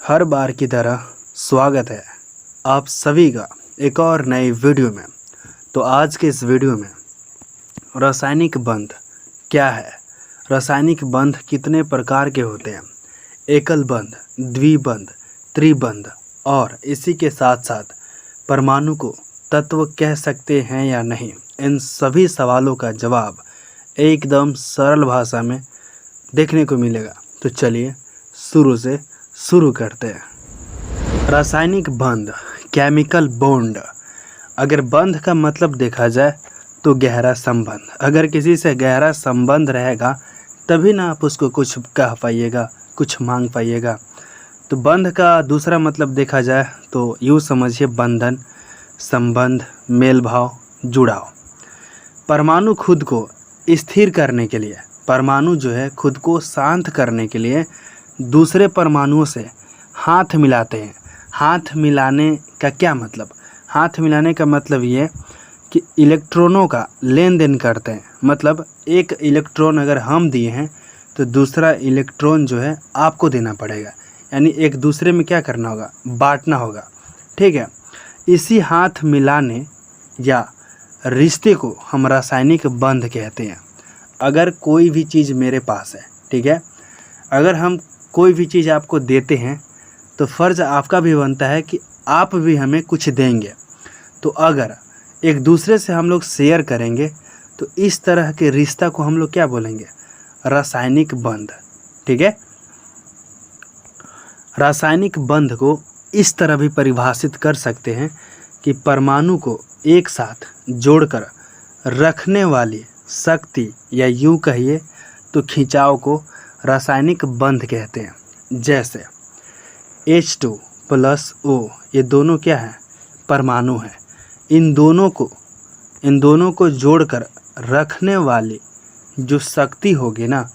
हर बार की तरह स्वागत है आप सभी का एक और नई वीडियो में। तो आज के इस वीडियो में रासायनिक बंध क्या है, रासायनिक बंध कितने प्रकार के होते हैं, एकल बंध, द्विबंध, त्रिबंध और इसी के साथ साथ परमाणु को तत्व कह सकते हैं या नहीं, इन सभी सवालों का जवाब एकदम सरल भाषा में देखने को मिलेगा। तो चलिए शुरू से शुरू करते हैं। रासायनिक बंध, केमिकल बॉन्ड। अगर बंध का मतलब देखा जाए तो गहरा संबंध। अगर किसी से गहरा संबंध रहेगा तभी ना आप उसको कुछ कह पाइएगा, कुछ मांग पाइएगा। तो बंध का दूसरा मतलब देखा जाए तो यूँ समझिए बंधन, संबंध, मेल भाव, जुड़ाव। परमाणु खुद को स्थिर करने के लिए, परमाणु जो है खुद को शांत करने के लिए दूसरे परमाणुओं से हाथ मिलाते हैं। हाथ मिलाने का क्या मतलब? हाथ मिलाने का मतलब ये कि इलेक्ट्रॉनों का लेन देन करते हैं। मतलब एक इलेक्ट्रॉन अगर हम दिए हैं तो दूसरा इलेक्ट्रॉन जो है आपको देना पड़ेगा, यानी एक दूसरे में क्या करना होगा, बांटना होगा। ठीक है, इसी हाथ मिलाने या रिश्ते को हम रासायनिक बंध कहते हैं। अगर कोई भी चीज़ मेरे पास है, ठीक है, अगर हम कोई भी चीज़ आपको देते हैं तो फ़र्ज़ आपका भी बनता है कि आप भी हमें कुछ देंगे। तो अगर एक दूसरे से हम लोग शेयर करेंगे तो इस तरह के रिश्ता को हम लोग क्या बोलेंगे, रासायनिक बंध। ठीक है, रासायनिक बंध को इस तरह भी परिभाषित कर सकते हैं कि परमाणु को एक साथ जोड़कर रखने वाली शक्ति, या यूँ कहिए तो खिंचाव को रासायनिक बंध कहते हैं। जैसे H2+O, ये दोनों क्या है, परमाणु है। इन दोनों को जोड़कर रखने वाली जो शक्ति होगी ना,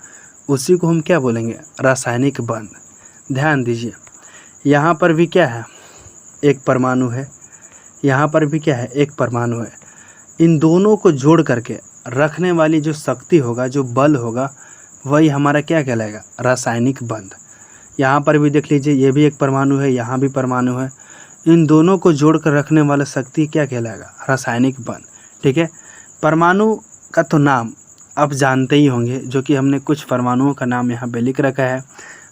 उसी को हम क्या बोलेंगे, रासायनिक बंध। ध्यान दीजिए, यहाँ पर भी क्या है, एक परमाणु है, यहाँ पर भी क्या है, एक परमाणु है। इन दोनों को जोड़ करके रखने वाली जो शक्ति होगा, जो बल होगा, वही हमारा क्या कहलाएगा, रासायनिक बंध। यहाँ पर भी देख लीजिए, ये भी एक परमाणु है, यहाँ भी परमाणु है। इन दोनों को जोड़कर रखने वाला शक्ति क्या कहलाएगा, रासायनिक बंध। ठीक है, परमाणु का तो नाम आप जानते ही होंगे, जो कि हमने कुछ परमाणुओं का नाम यहाँ पे लिख रखा है।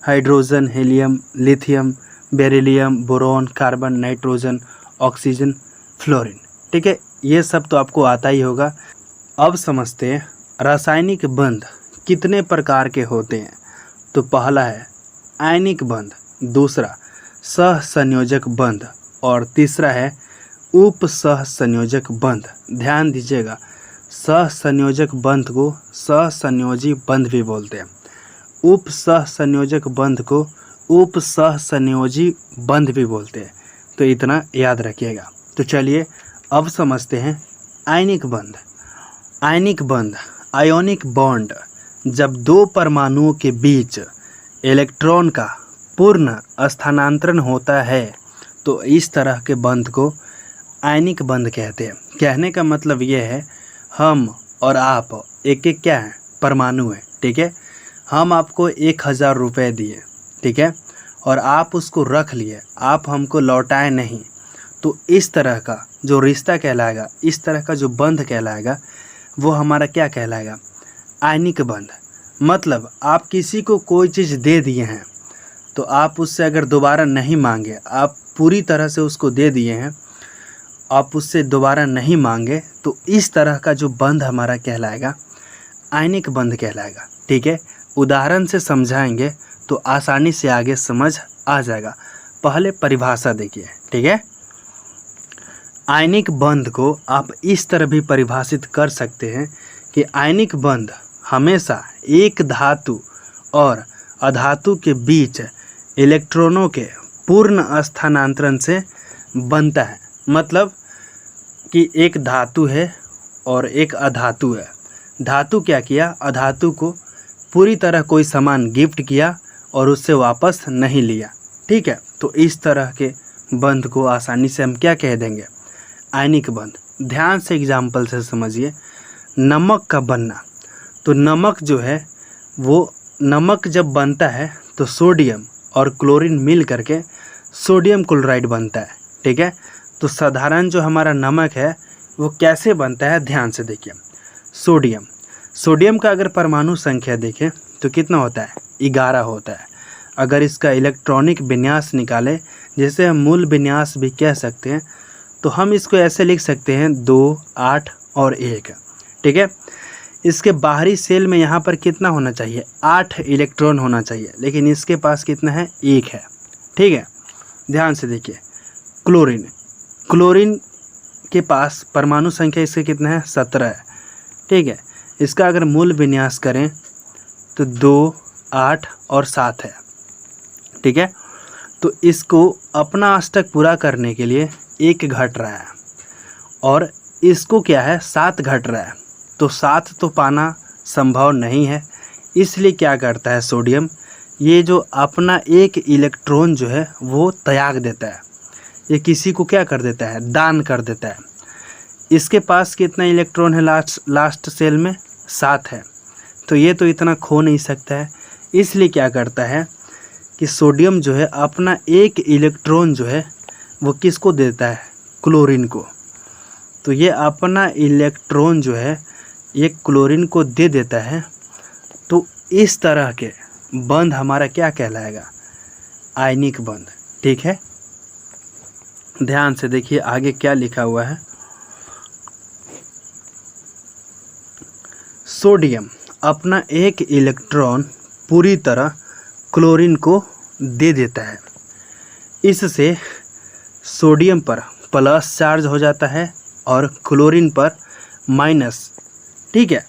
Hydrogen, helium, lithium, beryllium, boron, carbon, nitrogen, oxygen, fluorine. ठीक है, ये सब तो आपको आता ही होगा। अब समझते हैं रासायनिक बंध कितने प्रकार के होते हैं। तो पहला है आयनिक बंध, दूसरा सहसंयोजक बंध और तीसरा है उपसहसंयोजक बंध। ध्यान दीजिएगा, सहसंयोजक बंध को सहसंयोजी बंध भी बोलते हैं, उपसहसंयोजक बंध को उपसहसंयोजी बंध भी बोलते हैं। तो इतना याद रखिएगा। तो चलिए अब समझते हैं आयनिक बंध। आयनिक बंध, आयोनिक बॉन्ड, जब दो परमाणुओं के बीच इलेक्ट्रॉन का पूर्ण स्थानांतरण होता है तो इस तरह के बंध को आयनिक बंध कहते हैं। कहने का मतलब ये है, हम और आप एक एक क्या है, परमाणु है। ठीक है, हम आपको 1000 रुपये दिए, ठीक है, और आप उसको रख लिए, आप हमको लौटाए नहीं, तो इस तरह का जो रिश्ता कहलाएगा, इस तरह का जो बंध कहलाएगा, वो हमारा क्या कहलाएगा, आयनिक बंध। मतलब आप किसी को कोई चीज़ दे दिए हैं तो आप उससे अगर दोबारा नहीं मांगे, आप पूरी तरह से उसको दे दिए हैं, आप उससे दोबारा नहीं मांगे, तो इस तरह का जो बंध हमारा कहलाएगा, आयनिक बंध कहलाएगा। ठीक है, उदाहरण से समझाएंगे तो आसानी से आगे समझ आ जाएगा। पहले परिभाषा देखिए। ठीक है, आयनिक बंध को आप इस तरह भी परिभाषित कर सकते हैं कि आयनिक बंध हमेशा एक धातु और अधातु के बीच इलेक्ट्रॉनों के पूर्ण स्थानांतरण से बनता है। मतलब कि एक धातु है और एक अधातु है। धातु क्या किया, अधातु को पूरी तरह कोई सामान गिफ्ट किया और उससे वापस नहीं लिया। ठीक है, तो इस तरह के बंध को आसानी से हम क्या कह देंगे, आयनिक बंध। ध्यान से एग्जाम्पल से समझिए, नमक का बनना। तो नमक जो है, वो नमक जब बनता है तो सोडियम और क्लोरीन मिल करके सोडियम क्लोराइड बनता है। ठीक है, तो साधारण जो हमारा नमक है वो कैसे बनता है, ध्यान से देखिए। सोडियम का अगर परमाणु संख्या देखें तो कितना होता है, 11 होता है। अगर इसका इलेक्ट्रॉनिक विन्यास निकालें, जिसे हम मूल विन्यास भी कह सकते हैं, तो हम इसको ऐसे लिख सकते हैं 2, 8 और 1। ठीक है, इसके बाहरी सेल में यहाँ पर कितना होना चाहिए, 8 इलेक्ट्रॉन होना चाहिए, लेकिन इसके पास कितना है, 1 है। ठीक है, ध्यान से देखिए। क्लोरीन के पास परमाणु संख्या इसके कितना है, 17 है। ठीक है, इसका अगर मूल विन्यास करें तो 2, 8 और 7 है। ठीक है, तो इसको अपना अष्टक पूरा करने के लिए 1 घट रहा है और इसको क्या है, 7 घट रहा है, तो 7 तो पाना संभव नहीं है। इसलिए क्या करता है सोडियम, ये जो अपना 1 इलेक्ट्रॉन जो है वो त्याग देता है, ये किसी को क्या कर देता है, दान कर देता है। इसके पास कितना इलेक्ट्रॉन है, लास्ट सेल में 7 है, तो ये तो इतना खो नहीं सकता है। इसलिए क्या करता है कि सोडियम जो है अपना 1 इलेक्ट्रॉन जो है वो किसको देता है, क्लोरीन को। तो ये अपना इलेक्ट्रॉन जो है ये क्लोरीन को दे देता है। तो इस तरह के बंध हमारा क्या कहलाएगा, आयनिक बंध। ठीक है, ध्यान से देखिए आगे क्या लिखा हुआ है। सोडियम अपना 1 इलेक्ट्रॉन पूरी तरह क्लोरीन को दे देता है। इससे सोडियम पर प्लस चार्ज हो जाता है और क्लोरीन पर माइनस। ठीक है,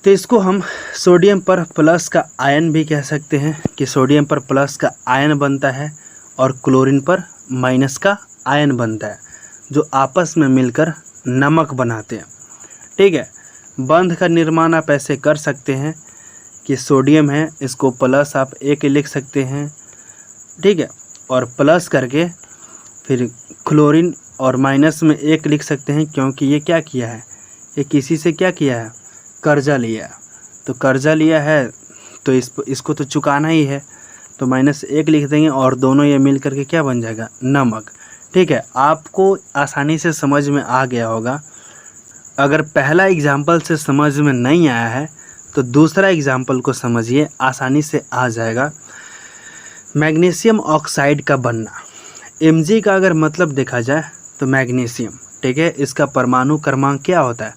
तो इसको हम सोडियम पर प्लस का आयन भी कह सकते हैं कि सोडियम पर प्लस का आयन बनता है और क्लोरीन पर माइनस का आयन बनता है, जो आपस में मिलकर नमक बनाते हैं। ठीक है, बंध का निर्माण आप ऐसे कर सकते हैं कि सोडियम है, इसको प्लस आप 1 लिख सकते हैं। ठीक है, और प्लस करके फिर क्लोरीन और माइनस में 1 लिख सकते हैं, क्योंकि ये क्या किया है, ये किसी से क्या किया है, कर्जा लिया। तो कर्जा लिया है तो इसको तो चुकाना ही है, तो -1 लिख देंगे और दोनों ये मिल करके क्या बन जाएगा, नमक। ठीक है, आपको आसानी से समझ में आ गया होगा। अगर पहला एग्जाम्पल से समझ में नहीं आया है तो दूसरा एग्जाम्पल को समझिए, आसानी से आ जाएगा। मैग्नीशियम ऑक्साइड का बनना, Mg का अगर मतलब देखा जाए तो मैग्नीशियम। ठीक है, इसका परमाणु क्रमांक क्या होता है,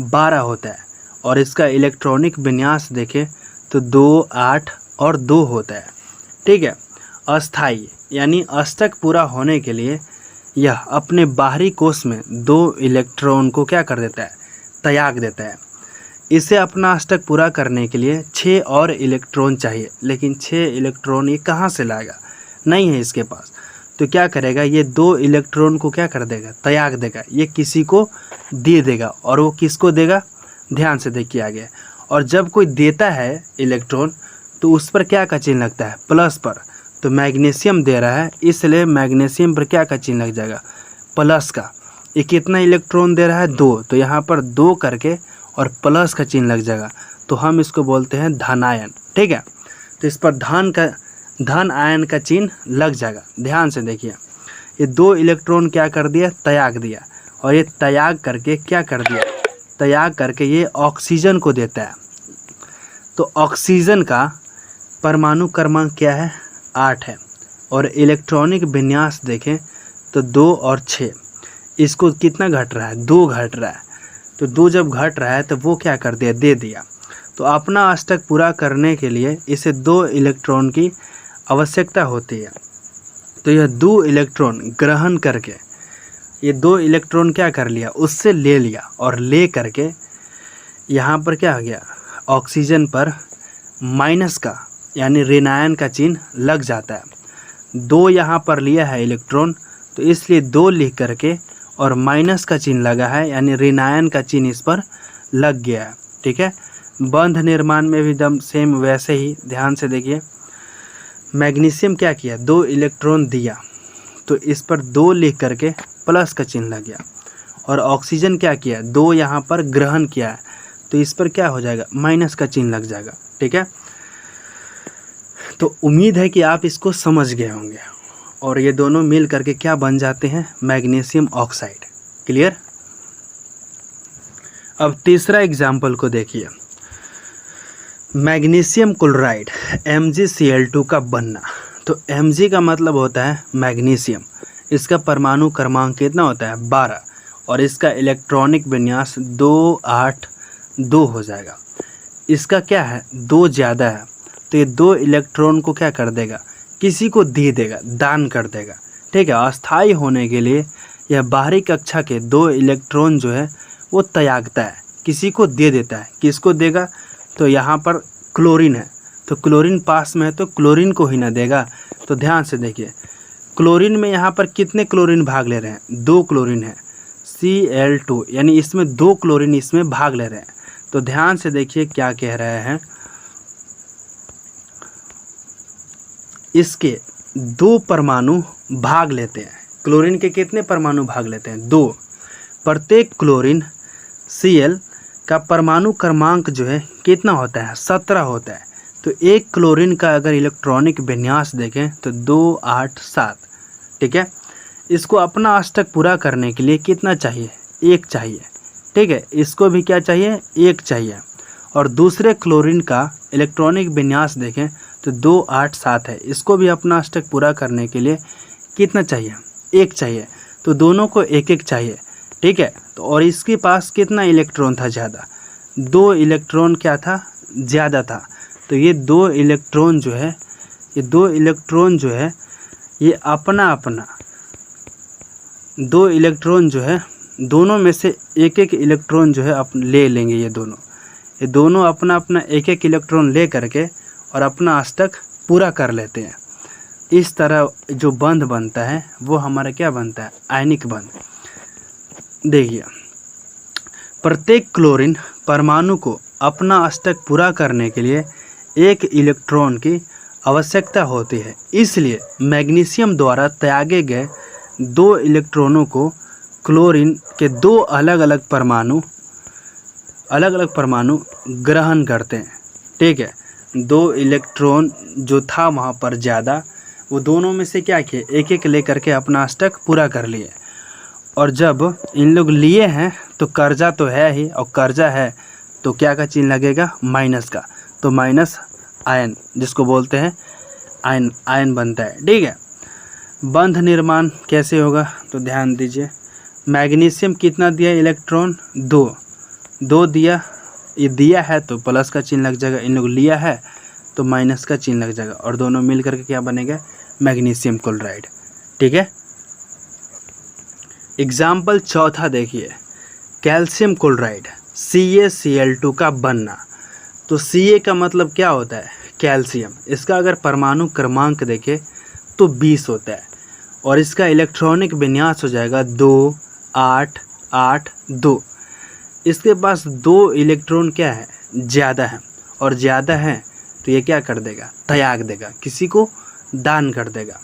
12 होता है और इसका इलेक्ट्रॉनिक विन्यास देखें तो 2, 8 और 2 होता है। ठीक है, अस्थाई यानी अष्टक पूरा होने के लिए यह अपने बाहरी कोश में 2 इलेक्ट्रॉन को क्या कर देता है, त्याग देता है। इसे अपना अष्टक पूरा करने के लिए 6 और इलेक्ट्रॉन चाहिए, लेकिन 6 इलेक्ट्रॉन ये कहाँ से लाएगा, नहीं है इसके पास। तो क्या करेगा, ये 2 इलेक्ट्रॉन को क्या कर देगा, त्याग देगा, ये किसी को दे देगा। और वो किसको देगा, ध्यान से देखिए आगे। और जब कोई देता है इलेक्ट्रॉन तो उस पर क्या का चिन्ह लगता है, प्लस पर। तो मैग्नीशियम दे रहा है, इसलिए मैग्नीशियम पर क्या का चिन्ह लग जाएगा, प्लस का। ये कितना इलेक्ट्रॉन दे रहा है, 2, तो यहाँ पर 2 करके और प्लस का चिन्ह लग जाएगा, तो हम इसको बोलते हैं धनायन। ठीक है, तो इस पर धन आयन का चिन्ह लग जाएगा। ध्यान से देखिए, ये 2 इलेक्ट्रॉन क्या कर दिया, त्याग दिया, और ये त्याग करके क्या कर दिया, त्याग करके ये ऑक्सीजन को देता है। तो ऑक्सीजन का परमाणु क्रमांक क्या है, 8 है, और इलेक्ट्रॉनिक विन्यास देखें तो 2 और 6। इसको कितना घट रहा है, 2 घट रहा है। तो 2 जब घट रहा है तो वो क्या कर दिया, दे दिया। तो अपना अष्टक पूरा करने के लिए इसे 2 इलेक्ट्रॉन की आवश्यकता होती है। तो यह 2 इलेक्ट्रॉन ग्रहण करके, ये 2 इलेक्ट्रॉन क्या कर लिया, उससे ले लिया, और ले करके यहाँ पर क्या हो गया, ऑक्सीजन पर माइनस का यानी ऋणायन का चिन्ह लग जाता है। 2 यहाँ पर लिया है इलेक्ट्रॉन, तो इसलिए 2 लिख करके और माइनस का चिन्ह लगा है, यानी ऋणायन का चिन्ह इस पर लग गया है। ठीक है, बंध निर्माण में भी एकदम सेम वैसे ही। ध्यान से देखिए, मैग्नीशियम क्या किया, 2 इलेक्ट्रॉन दिया, तो इस पर 2 लिख करके प्लस का चिन्ह लग गया। और ऑक्सीजन क्या किया, 2 यहाँ पर ग्रहण किया है, तो इस पर क्या हो जाएगा, माइनस का चिन्ह लग जाएगा। ठीक है, तो उम्मीद है कि आप इसको समझ गए होंगे। और ये दोनों मिल करके क्या बन जाते हैं, मैग्नीशियम ऑक्साइड। क्लियर। अब तीसरा एग्जाम्पल को देखिए, मैग्नीशियम क्लोराइड MgCl2 का बनना। तो Mg का मतलब होता है मैग्नीशियम, इसका परमाणु क्रमांक कितना होता है 12, और इसका इलेक्ट्रॉनिक विन्यास 282 हो जाएगा। इसका क्या है 2 ज़्यादा है, तो ये 2 इलेक्ट्रॉन को क्या कर देगा, किसी को दे देगा, दान कर देगा। ठीक है। अस्थायी होने के लिए यह बाहरी कक्षा के 2 इलेक्ट्रॉन जो है वो त्यागता है, किसी को दे देता है। किसको देगा, तो यहाँ पर क्लोरीन है, तो क्लोरीन पास में है तो क्लोरीन को ही ना देगा। तो ध्यान से देखिए, क्लोरीन में यहाँ पर कितने क्लोरीन भाग ले रहे हैं, 2 क्लोरीन है, Cl2, यानी इसमें 2 क्लोरीन इसमें भाग ले रहे हैं। तो ध्यान से देखिए क्या कह रहे हैं, इसके 2 परमाणु भाग लेते हैं। क्लोरीन के कितने परमाणु भाग लेते हैं, 2। प्रत्येक क्लोरीन Cl का परमाणु क्रमांक जो है कितना होता है, 17 होता है। तो एक क्लोरीन का अगर इलेक्ट्रॉनिक विन्यास देखें तो 287। ठीक है। इसको अपना अष्टक पूरा करने के लिए कितना चाहिए, 1 चाहिए। ठीक है। इसको भी क्या चाहिए, 1 चाहिए। और दूसरे क्लोरीन का इलेक्ट्रॉनिक विन्यास देखें तो 287 है, इसको भी अपना अष्टक पूरा करने के लिए कितना चाहिए, 1 चाहिए। तो दोनों को 1-1 चाहिए। ठीक है। तो और इसके पास कितना इलेक्ट्रॉन था ज़्यादा, 2 इलेक्ट्रॉन क्या था, ज़्यादा था। तो ये 2 इलेक्ट्रॉन जो है, ये 2 इलेक्ट्रॉन जो है ये अपना अपना 2 इलेक्ट्रॉन जो है, दोनों में से 1-1 इलेक्ट्रॉन जो है ले लेंगे। ये दोनों अपना अपना 1-1 इलेक्ट्रॉन ले करके और अपना अष्टक पूरा कर लेते हैं। इस तरह जो बंध बनता है वो हमारा क्या बनता है, आयनिक बंध। देखिए, प्रत्येक क्लोरीन परमाणु को अपना अष्टक पूरा करने के लिए 1 इलेक्ट्रॉन की आवश्यकता होती है। इसलिए मैग्नीशियम द्वारा त्यागे गए 2 इलेक्ट्रॉनों को क्लोरीन के 2 अलग अलग परमाणु ग्रहण करते हैं। ठीक है। 2 इलेक्ट्रॉन जो था वहाँ पर ज़्यादा, वो दोनों में से क्या किए, 1-1 लेकर के अपना अष्टक पूरा कर लिए। और जब इन लोग लिए हैं तो कर्जा तो है ही, और कर्जा है तो क्या का चिन्ह लगेगा, माइनस का। तो माइनस आयन, जिसको बोलते हैं आयन बनता है। ठीक है। बंध निर्माण कैसे होगा, तो ध्यान दीजिए, मैग्नीशियम कितना दिया इलेक्ट्रॉन, 2 दिया। ये दिया है तो प्लस का चिन्ह लग जाएगा, इन लोग लिया है तो माइनस का चिन्ह लग जाएगा, और दोनों मिल करके क्या बनेगा, मैग्नीशियम क्लोराइड। ठीक है। एग्जाम्पल चौथा देखिए, कैल्शियम क्लोराइड CaCl2 का बनना। तो Ca का मतलब क्या होता है, कैल्शियम। इसका अगर परमाणु क्रमांक देखें तो 20 होता है, और इसका इलेक्ट्रॉनिक विन्यास हो जाएगा 2-8-8-2। इसके पास 2 इलेक्ट्रॉन क्या है, ज़्यादा है, और ज़्यादा है तो ये क्या कर देगा, त्याग देगा, किसी को दान कर देगा।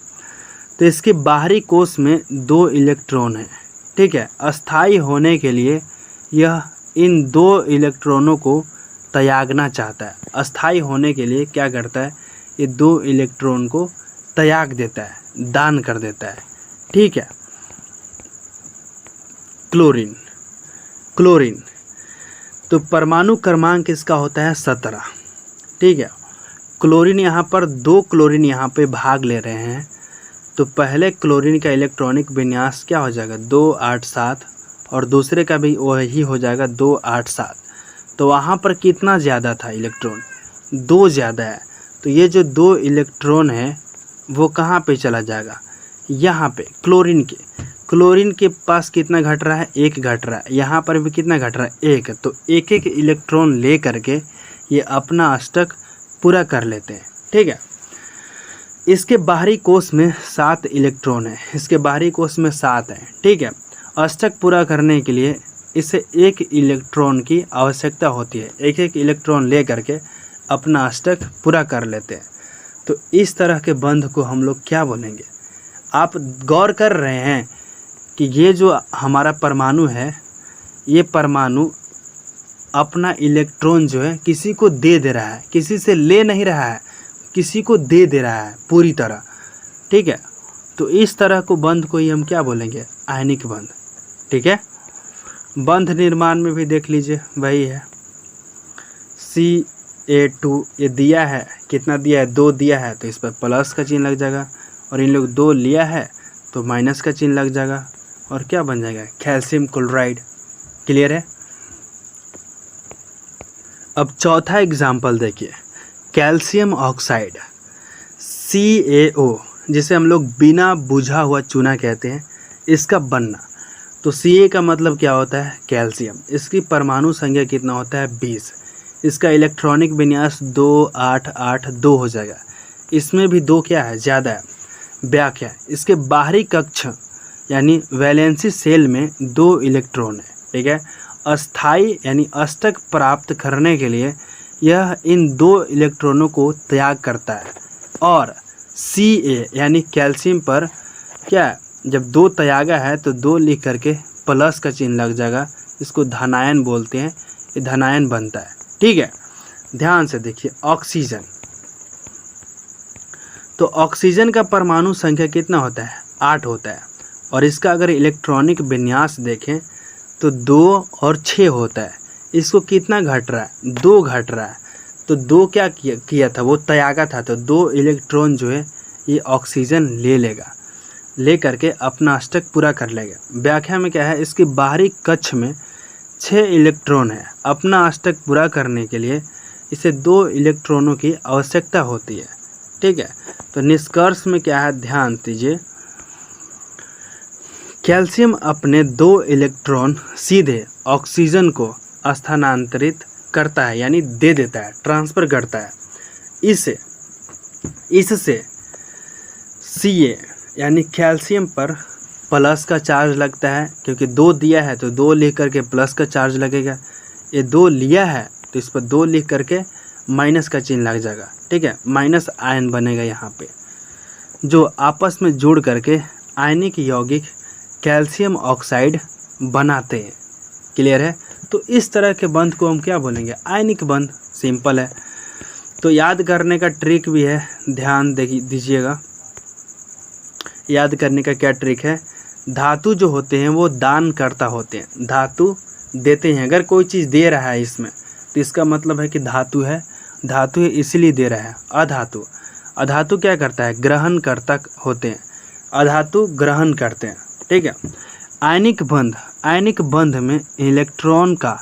तो इसके बाहरी कोश में 2 इलेक्ट्रॉन है। ठीक है। अस्थायी होने के लिए यह इन 2 इलेक्ट्रॉनों को त्यागना चाहता है। अस्थायी होने के लिए क्या करता है, ये 2 इलेक्ट्रॉन को त्याग देता है, दान कर देता है। ठीक है। क्लोरीन तो परमाणु क्रमांक इसका होता है 17। ठीक है। क्लोरीन यहाँ पर 2 क्लोरीन यहाँ पे भाग ले रहे हैं, तो पहले क्लोरीन का इलेक्ट्रॉनिक विन्यास क्या हो जाएगा, 287, और दूसरे का भी वही हो जाएगा 287। तो वहाँ पर कितना ज़्यादा था इलेक्ट्रॉन, 2 ज़्यादा है। तो ये जो 2 इलेक्ट्रॉन है वो कहाँ पे चला जाएगा, यहाँ पे क्लोरीन के पास कितना घट रहा है, 1 घट रहा है। यहाँ पर भी कितना घट रहा है, 1। तो 1-1 इलेक्ट्रॉन ले करके ये अपना अष्टक पूरा कर लेते हैं। ठीक है। इसके बाहरी कोश में 7 इलेक्ट्रॉन है, इसके बाहरी कोश में 7 है। ठीक है। अष्टक पूरा करने के लिए इसे 1 इलेक्ट्रॉन की आवश्यकता होती है, 1-1 इलेक्ट्रॉन ले करके अपना अष्टक पूरा कर लेते हैं। तो इस तरह के बंध को हम लोग क्या बोलेंगे, आप गौर कर रहे हैं कि ये जो हमारा परमाणु है, ये परमाणु अपना इलेक्ट्रॉन जो है किसी को दे रहा है, किसी से ले नहीं रहा है, किसी को दे दे रहा है पूरी तरह, ठीक है। तो इस तरह को बंध को ही हम क्या बोलेंगे, आयनिक बंध, ठीक है। बंध निर्माण में भी देख लीजिए वही है, CA2 ये दिया है, कितना दिया है, 2 दिया है, तो इस पर प्लस का चिन्ह लग जाएगा, और इन लोग 2 लिया है तो माइनस का चिन्ह लग जाएगा, और क्या बन जाएगा, कैल्शियम क्लोराइड। क्लियर है। अब चौथा एग्जाम्पल देखिए, कैल्शियम ऑक्साइड CaO, जिसे हम लोग बिना बुझा हुआ चूना कहते हैं, इसका बनना। तो Ca का मतलब क्या होता है, कैल्शियम। इसकी परमाणु संख्या कितना होता है, 20। इसका इलेक्ट्रॉनिक विन्यास 2882 हो जाएगा। इसमें भी 2 क्या है, ज़्यादा है। व्याख्या, इसके बाहरी कक्ष यानी वैलेंसी सेल में 2 इलेक्ट्रॉन है, ठीक है। अस्थाई यानी अष्टक प्राप्त करने के लिए यह इन 2 इलेक्ट्रॉनों को त्याग करता है, और Ca यानी कैल्शियम पर क्या है, जब 2 त्यागा है तो 2 लिख करके प्लस का चिन्ह लग जाएगा, इसको धनायन बोलते हैं, ये धनायन बनता है, ठीक है। ध्यान से देखिए, ऑक्सीजन, तो ऑक्सीजन का परमाणु संख्या कितना होता है, 8 होता है, और इसका अगर इलेक्ट्रॉनिक विन्यास देखें तो 2 और 6 होता है। इसको कितना घट रहा है, 2 घट रहा है, तो 2 क्या किया था, वो त्यागा था, तो 2 इलेक्ट्रॉन जो है ये ऑक्सीजन ले लेगा, ले करके अपना अष्टक पूरा कर लेगा। व्याख्या में क्या है, इसके बाहरी कक्ष में 6 इलेक्ट्रॉन है। अपना अष्टक पूरा करने के लिए इसे 2 इलेक्ट्रॉनों की आवश्यकता होती है, ठीक है। तो निष्कर्ष में क्या है, ध्यान दीजिए, कैल्शियम अपने 2 इलेक्ट्रॉन सीधे ऑक्सीजन को स्थानांतरित करता है, यानी दे देता है, ट्रांसफ़र करता है। इससे Ca यानी कैल्शियम पर प्लस का चार्ज लगता है, क्योंकि 2 दिया है तो 2 लिख करके प्लस का चार्ज लगेगा। ये 2 लिया है तो इस पर 2 लिख करके माइनस का चिन्ह लग जाएगा, ठीक है। माइनस आयन बनेगा यहाँ पे, जो आपस में जुड़ करके आयनिक यौगिक कैल्शियम ऑक्साइड बनाते हैं। क्लियर है। तो इस तरह के बंध को हम क्या बोलेंगे, आयनिक बंध। सिंपल है। तो याद करने का ट्रिक भी है, ध्यान दीजिएगा। याद करने का क्या ट्रिक है, धातु जो होते हैं वो दान करता होते हैं, धातु देते हैं। अगर कोई चीज़ दे रहा है इसमें तो इसका मतलब है कि धातु है, धातु है इसलिए दे रहा है। अधातु क्या करता है, ग्रहण करता होते हैं, अधातु ग्रहण करते हैं, ठीक है। आयनिक बंध में इलेक्ट्रॉन का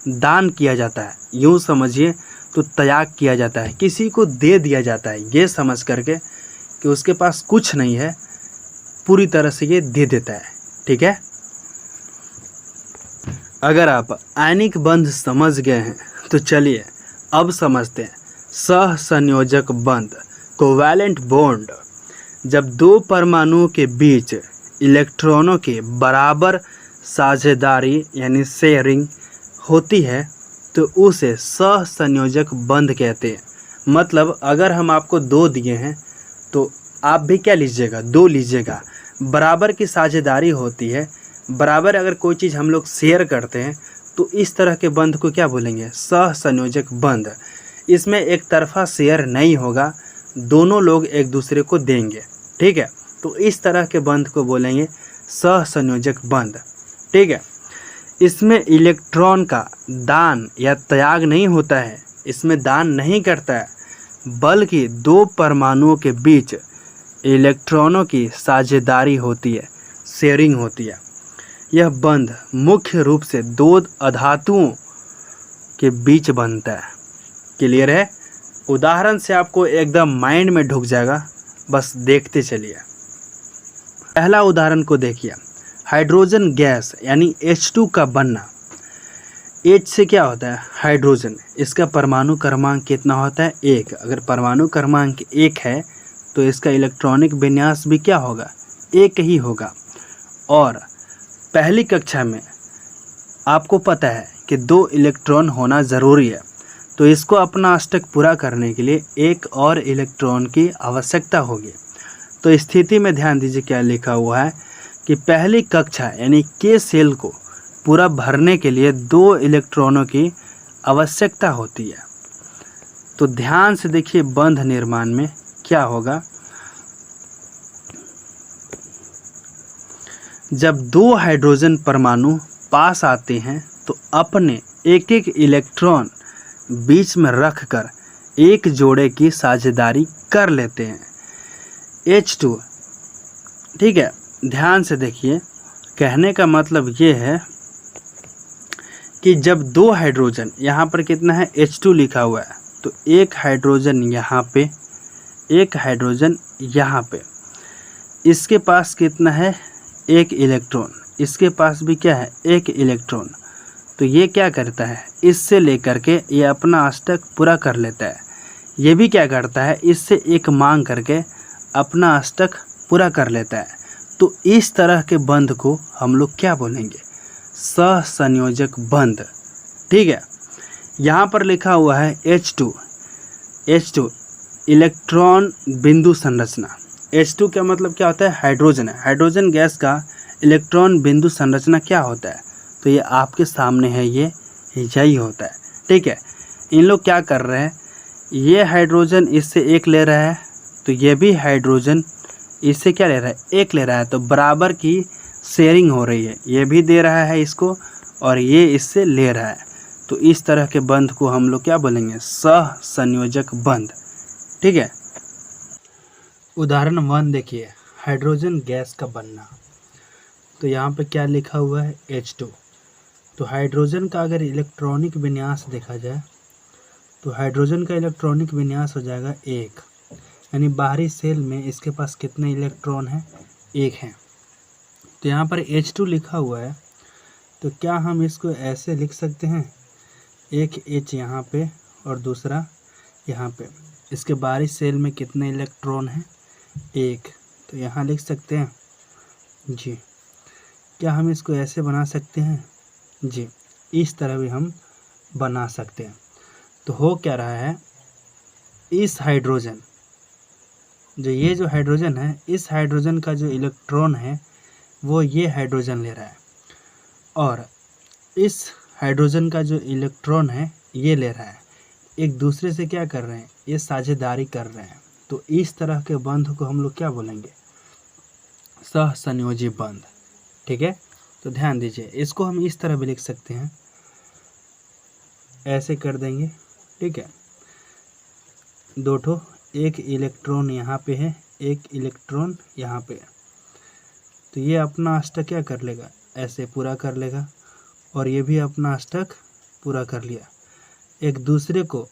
दान किया जाता है, यूँ समझिए तो त्याग किया जाता है, किसी को दे दिया जाता है, ये समझ करके कि उसके पास कुछ नहीं है, पूरी तरह से ये दे देता है, ठीक है। अगर आप आयनिक बंध समझ गए हैं तो चलिए अब समझते हैं सहसंयोजक बंध, कोवैलेंट बॉन्ड। जब 2 परमाणुओं के बीच इलेक्ट्रॉनों के बराबर साझेदारी यानी शेयरिंग होती है तो उसे सहसंयोजक बंध कहते हैं। मतलब अगर हम आपको 2 दिए हैं तो आप भी क्या लीजिएगा, 2 लीजिएगा। बराबर की साझेदारी होती है, बराबर अगर कोई चीज़ हम लोग शेयर करते हैं तो इस तरह के बंध को क्या बोलेंगे, सहसंयोजक बंध। इसमें एक तरफा शेयर नहीं होगा, दोनों लोग एक दूसरे को देंगे, ठीक है। तो इस तरह के बंध को बोलेंगे सहसंयोजक बंध, ठीक है। इसमें इलेक्ट्रॉन का दान या त्याग नहीं होता है, इसमें दान नहीं करता है, बल्कि 2 परमाणुओं के बीच इलेक्ट्रॉनों की साझेदारी होती है, शेयरिंग होती है। यह बंध मुख्य रूप से 2 अधातुओं के बीच बनता है। क्लियर है। उदाहरण से आपको एकदम माइंड में ढुक जाएगा, बस देखते चलिए। पहला उदाहरण को देखिए, हाइड्रोजन गैस यानी H2 का बनना। H से क्या होता है, हाइड्रोजन, इसका परमाणु क्रमांक कितना होता है, 1। अगर परमाणु क्रमांक 1 है तो इसका इलेक्ट्रॉनिक विन्यास भी क्या होगा, 1 ही होगा। और पहली कक्षा में आपको पता है कि 2 इलेक्ट्रॉन होना ज़रूरी है, तो इसको अपना अष्टक पूरा करने के लिए 1 और इलेक्ट्रॉन की आवश्यकता होगी। तो स्थिति में ध्यान दीजिए क्या लिखा हुआ है कि पहली कक्षा यानी के सेल को पूरा भरने के लिए 2 इलेक्ट्रॉनों की आवश्यकता होती है। तो ध्यान से देखिए बंध निर्माण में क्या होगा। जब दो हाइड्रोजन परमाणु पास आते हैं तो अपने एक एक इलेक्ट्रॉन बीच में रखकर एक जोड़े की साझेदारी कर लेते हैं, H2। ठीक है, ध्यान से देखिए, कहने का मतलब ये है कि जब दो हाइड्रोजन, यहाँ पर कितना है H2 लिखा हुआ है, तो एक हाइड्रोजन यहाँ पे, एक हाइड्रोजन यहाँ पे, इसके पास कितना है एक इलेक्ट्रॉन, इसके पास भी क्या है एक इलेक्ट्रॉन। तो ये क्या करता है, इससे लेकर के ये अपना अष्टक पूरा कर लेता है। ये भी क्या करता है, इससे एक मांग करके अपना अष्टक पूरा कर लेता है। तो इस तरह के बंध को हम लोग क्या बोलेंगे, सहसंयोजक बंध। ठीक है, यहाँ पर लिखा हुआ है H2 इलेक्ट्रॉन बिंदु संरचना। H2 का मतलब क्या होता है, हाइड्रोजन है। हाइड्रोजन गैस का इलेक्ट्रॉन बिंदु संरचना क्या होता है, तो ये आपके सामने है, ये यही होता है। ठीक है, इन लोग क्या कर रहे हैं, ये हाइड्रोजन इससे एक ले रहा है, तो ये भी हाइड्रोजन इससे क्या ले रहा है, एक ले रहा है। तो बराबर की शेयरिंग हो रही है, ये भी दे रहा है इसको और ये इससे ले रहा है। तो इस तरह के बंध को हम लोग क्या बोलेंगे, सहसंयोजक बंध। ठीक है, उदाहरण 1 देखिए, हाइड्रोजन गैस का बनना। तो यहाँ पे क्या लिखा हुआ है H2। तो हाइड्रोजन का अगर इलेक्ट्रॉनिक विन्यास देखा जाए तो हाइड्रोजन का इलेक्ट्रॉनिक विन्यास हो जाएगा 1, यानी बाहरी सेल में इसके पास कितने इलेक्ट्रॉन हैं, 1 हैं। तो यहाँ पर H2 लिखा हुआ है, तो क्या हम इसको ऐसे लिख सकते हैं, एक H यहाँ पे और दूसरा यहाँ पे, इसके बाहरी सेल में कितने इलेक्ट्रॉन हैं, 1। तो यहाँ लिख सकते हैं जी। क्या हम इसको ऐसे बना सकते हैं जी, इस तरह भी हम बना सकते हैं। तो हो क्या रहा है, इस हाइड्रोजन, ये जो हाइड्रोजन है, इस हाइड्रोजन का जो इलेक्ट्रॉन है वो ये हाइड्रोजन ले रहा है, और इस हाइड्रोजन का जो इलेक्ट्रॉन है ये ले रहा है। एक दूसरे से क्या कर रहे हैं, ये साझेदारी कर रहे हैं। तो इस तरह के बंध को हम लोग क्या बोलेंगे, सहसंयोजी बंध। ठीक है, तो ध्यान दीजिए, इसको हम इस तरह भी लिख सकते हैं, ऐसे कर देंगे। ठीक है, दो ठो, एक इलेक्ट्रॉन यहाँ पे है, एक इलेक्ट्रॉन यहाँ पे, तो ये अपना अष्टक क्या कर लेगा, ऐसे पूरा कर लेगा, और ये भी अपना अष्टक पूरा कर लिया। एक दूसरे को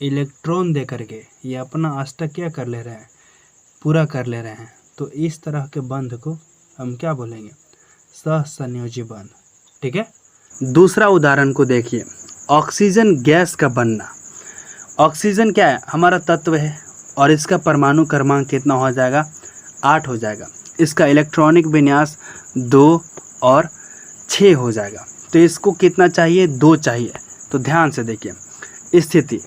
इलेक्ट्रॉन दे करके ये अपना अष्टक क्या कर ले रहे हैं, पूरा कर ले रहे हैं। तो इस तरह के बंध को हम क्या बोलेंगे, सहसंयोजी बंध। ठीक है, दूसरा उदाहरण को देखिए, ऑक्सीजन गैस का बनना। ऑक्सीजन क्या है, हमारा तत्व है, और इसका परमाणु क्रमांक कितना हो जाएगा, 8 हो जाएगा। इसका इलेक्ट्रॉनिक विन्यास 2 और 6 हो जाएगा। तो इसको कितना चाहिए, 2 चाहिए। तो ध्यान से देखिए, स्थिति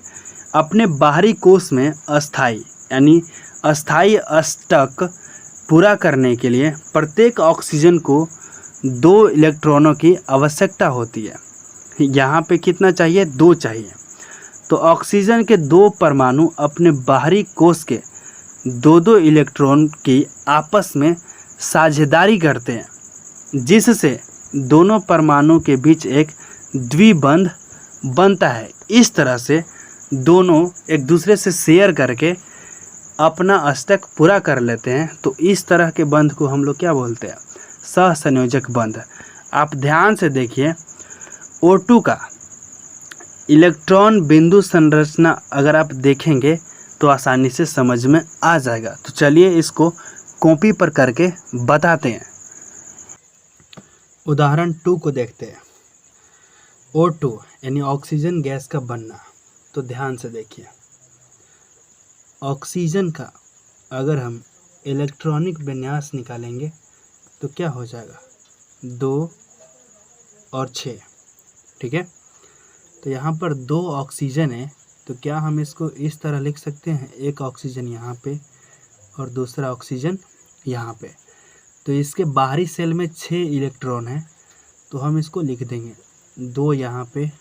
अपने बाहरी कोश में अस्थाई यानी अस्थाई अष्टक पूरा करने के लिए प्रत्येक ऑक्सीजन को 2 इलेक्ट्रॉनों की आवश्यकता होती है। यहाँ पे कितना चाहिए, 2 चाहिए। तो ऑक्सीजन के 2 परमाणु अपने बाहरी कोश के 2-2 इलेक्ट्रॉन की आपस में साझेदारी करते हैं, जिससे दोनों परमाणु के बीच एक द्विबंध बनता है। इस तरह से दोनों एक दूसरे से शेयर करके अपना अष्टक पूरा कर लेते हैं। तो इस तरह के बंध को हम लोग क्या बोलते हैं, सहसंयोजक बंध। आप ध्यान से देखिए, O2 का इलेक्ट्रॉन बिंदु संरचना अगर आप देखेंगे तो आसानी से समझ में आ जाएगा। तो चलिए इसको कॉपी पर करके बताते हैं। उदाहरण 2 को देखते हैं, O2 यानी ऑक्सीजन गैस का बनना। तो ध्यान से देखिए, ऑक्सीजन का अगर हम इलेक्ट्रॉनिक विन्यास निकालेंगे तो क्या हो जाएगा, 2 और 6। ठीक है, तो यहाँ पर 2 ऑक्सीजन है, तो क्या हम इसको इस तरह लिख सकते हैं, एक ऑक्सीजन यहाँ पे और दूसरा ऑक्सीजन यहाँ पे। तो इसके बाहरी सेल में 6 इलेक्ट्रॉन है, तो हम इसको लिख देंगे 2 यहाँ पे,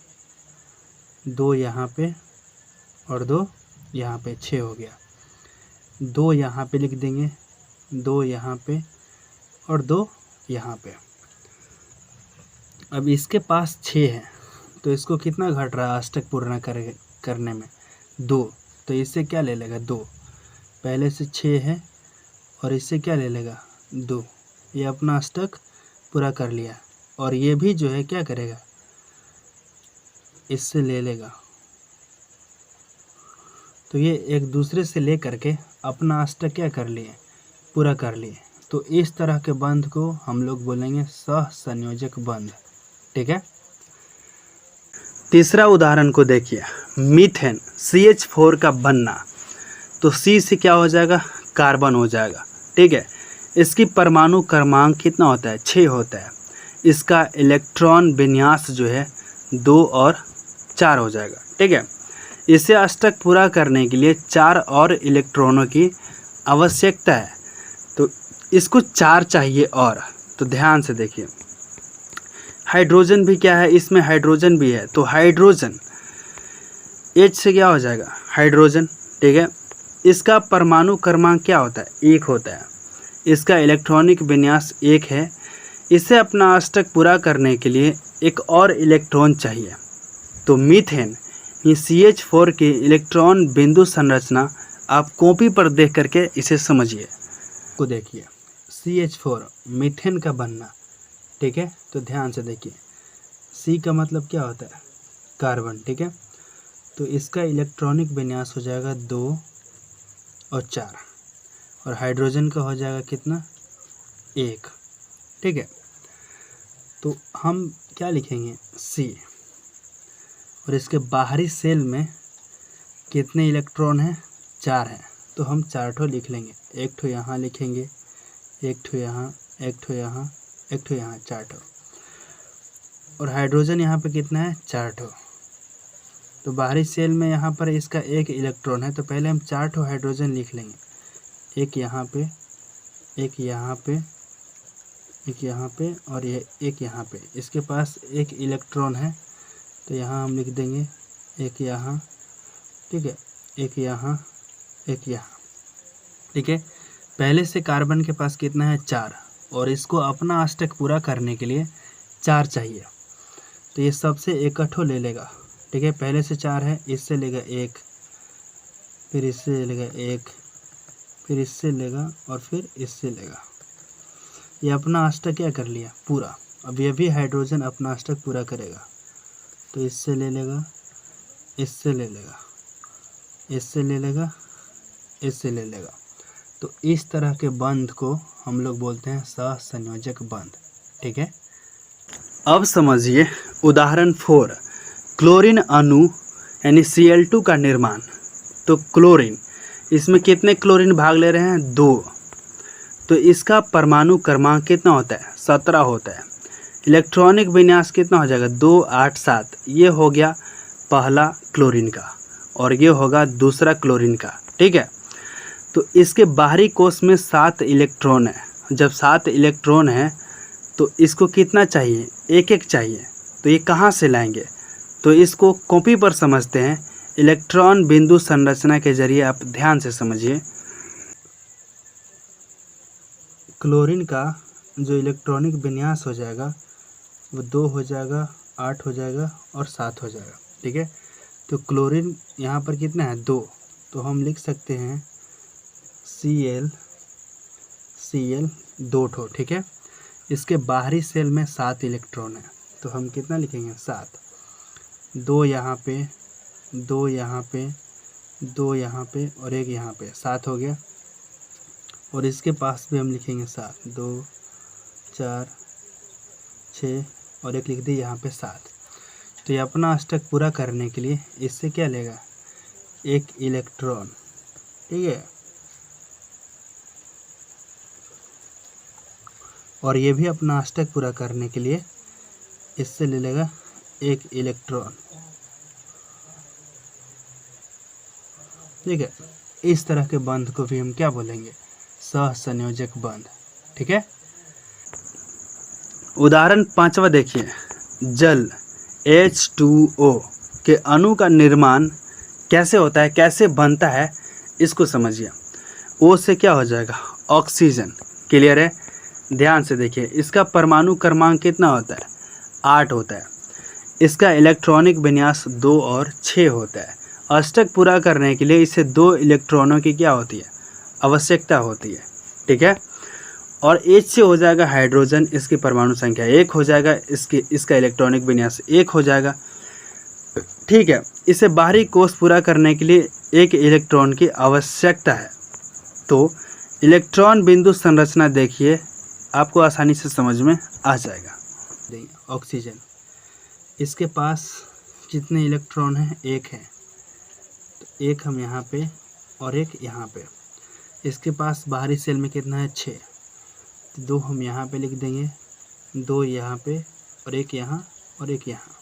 2 यहाँ पे और 2 यहाँ पे, 6 हो गया। 2 यहाँ पे लिख देंगे, 2 यहाँ पे और 2 यहाँ पे। अब इसके पास 6 है तो इसको कितना घट रहा है अष्टक पूर्ण करने में? 2। तो इससे क्या ले लेगा? 2। पहले से 6 है और इससे क्या ले लेगा? 2। ये अपना अष्टक पूरा कर लिया। और ये भी जो है क्या करेगा? इससे ले लेगा। तो ये एक दूसरे से ले करके अपना अष्टक क्या कर लिए? पूरा कर लिए। तो इस तरह के बंध को हम लोग बोलेंगे सहसंयोजक बंध। ठीक है। तीसरा उदाहरण को देखिए, मीथेन CH4 का बनना। तो C से क्या हो जाएगा? कार्बन हो जाएगा। ठीक है। इसकी परमाणु क्रमांक कितना होता है? 6 होता है। इसका इलेक्ट्रॉन विन्यास जो है 2 और 4 हो जाएगा। ठीक है। इसे अष्टक पूरा करने के लिए 4 और इलेक्ट्रॉनों की आवश्यकता है। तो इसको 4 चाहिए और। तो ध्यान से देखिए, हाइड्रोजन भी क्या है? इसमें हाइड्रोजन भी है। तो हाइड्रोजन H से क्या हो जाएगा? हाइड्रोजन। ठीक है। इसका परमाणु क्रमांक क्या होता है? 1 होता है। इसका इलेक्ट्रॉनिक विन्यास 1 है। इसे अपना अष्टक पूरा करने के लिए एक और इलेक्ट्रॉन चाहिए। तो मीथेन CH4 की इलेक्ट्रॉन बिंदु संरचना आप कॉपी पर देख करके इसे समझिए। को देखिए, CH4 मीथेन का बनना। ठीक है। तो ध्यान से देखिए, C का मतलब क्या होता है? कार्बन। ठीक है। तो इसका इलेक्ट्रॉनिक विन्यास हो जाएगा 2 और 4। और हाइड्रोजन का हो जाएगा कितना? 1। ठीक है। तो हम क्या लिखेंगे? C। और इसके बाहरी सेल में कितने इलेक्ट्रॉन हैं? 4 हैं। तो हम 4 ठो लिख लेंगे। 1 ठो यहाँ लिखेंगे, 1 ठो यहाँ, 1 ठो यहाँ, 1 ठो यहाँ, 4 ठो। और हाइड्रोजन यहाँ पे कितना है? 4 ठो। तो बाहरी सेल में यहाँ पर इसका 1 इलेक्ट्रॉन है। तो पहले हम 4 ठो हाइड्रोजन लिख लेंगे। 1 यहाँ पे, 1 यहाँ पे, 1 यहाँ पे और ये 1 यहाँ पे। इसके पास 1 इलेक्ट्रॉन है। तो यहाँ हम लिख देंगे 1 यहाँ। ठीक है। 1 यहाँ, 1 यहाँ। ठीक है। पहले से कार्बन के पास कितना है? 4। और इसको अपना अष्टक पूरा करने के लिए 4 चाहिए। तो ये सबसे इकट्ठो ले लेगा। ठीक है। पहले से 4 है, इससे लेगा 1, फिर इससे लेगा 1, फिर इससे लेगा और फिर इससे लेगा। ये अपना अष्टक क्या कर लिया? पूरा। अब ये भी हाइड्रोजन अपना अष्टक पूरा करेगा। तो इससे ले लेगा, इससे ले लेगा, इससे ले लेगा, इससे ले लेगा। तो इस तरह के बंध को हम लोग बोलते हैं सहसंयोजक बंध। ठीक है। अब समझिए उदाहरण 4, क्लोरीन अणु यानी Cl2 का निर्माण। तो क्लोरीन, इसमें कितने क्लोरीन भाग ले रहे हैं? 2। तो इसका परमाणु क्रमांक कितना होता है? 17 होता है। इलेक्ट्रॉनिक विन्यास कितना हो जाएगा? 2, 8, 7। ये हो गया पहला क्लोरीन का और ये होगा दूसरा क्लोरीन का। ठीक है। तो इसके बाहरी कोश में 7 इलेक्ट्रॉन है। जब 7 इलेक्ट्रॉन है तो इसको कितना चाहिए? 1-1 चाहिए। तो ये कहाँ से लाएंगे? तो इसको कॉपी पर समझते हैं। इलेक्ट्रॉन बिंदु संरचना के जरिए आप ध्यान से समझिए। क्लोरीन का जो इलेक्ट्रॉनिक विन्यास हो जाएगा वो 2 हो जाएगा, 8 हो जाएगा और 7 हो जाएगा। ठीक है। तो क्लोरीन यहाँ पर कितना है? 2। तो हम लिख सकते हैं Cl 2 ठो। ठीक है। इसके बाहरी सेल में 7 इलेक्ट्रॉन है। तो हम कितना लिखेंगे? 7। 2 यहाँ पे, 2 यहाँ पे, 2 यहाँ पे और 1 यहाँ पे, 7 हो गया। और इसके पास भी हम लिखेंगे 7, 2, 4, 6 और 1 लिख दिए यहाँ पे 7। तो ये अपना अष्टक पूरा करने के लिए इससे क्या लेगा? 1 इलेक्ट्रॉन। ठीक है। और ये भी अपना अष्टक पूरा करने के लिए इससे ले लेगा 1 इलेक्ट्रॉन। ठीक है। इस तरह के बंध को भी हम क्या बोलेंगे? सहसंयोजक बंध। ठीक है। उदाहरण 5वां देखिए, जल H2O के अणु का निर्माण कैसे होता है, कैसे बनता है, इसको समझिए। O से क्या हो जाएगा, ऑक्सीजन। क्लियर है? ध्यान से देखिए, इसका परमाणु क्रमांक कितना होता है, 8 होता है। इसका इलेक्ट्रॉनिक विन्यास 2 और 6 होता है। अष्टक पूरा करने के लिए इसे 2 इलेक्ट्रॉनों की क्या होती है, आवश्यकता होती है। ठीक है? और H से हो जाएगा हाइड्रोजन, इसकी परमाणु संख्या 1 हो जाएगा, इसका इलेक्ट्रॉनिक विन्यास 1 हो जाएगा। ठीक है? इसे बाहरी कोष पूरा करने के लिए 1 इलेक्ट्रॉन की आवश्यकता है। तो इलेक्ट्रॉन बिंदु संरचना देखिए, आपको आसानी से समझ में आ जाएगा। देखिए ऑक्सीजन, इसके पास कितने इलेक्ट्रॉन हैं, 1 है। तो 1 हम यहाँ पे और 1 यहाँ पे। इसके पास बाहरी सेल में कितना है, 6। तो 2 हम यहाँ पे लिख देंगे, 2 यहाँ पे और 1 यहाँ और 1 यहाँ।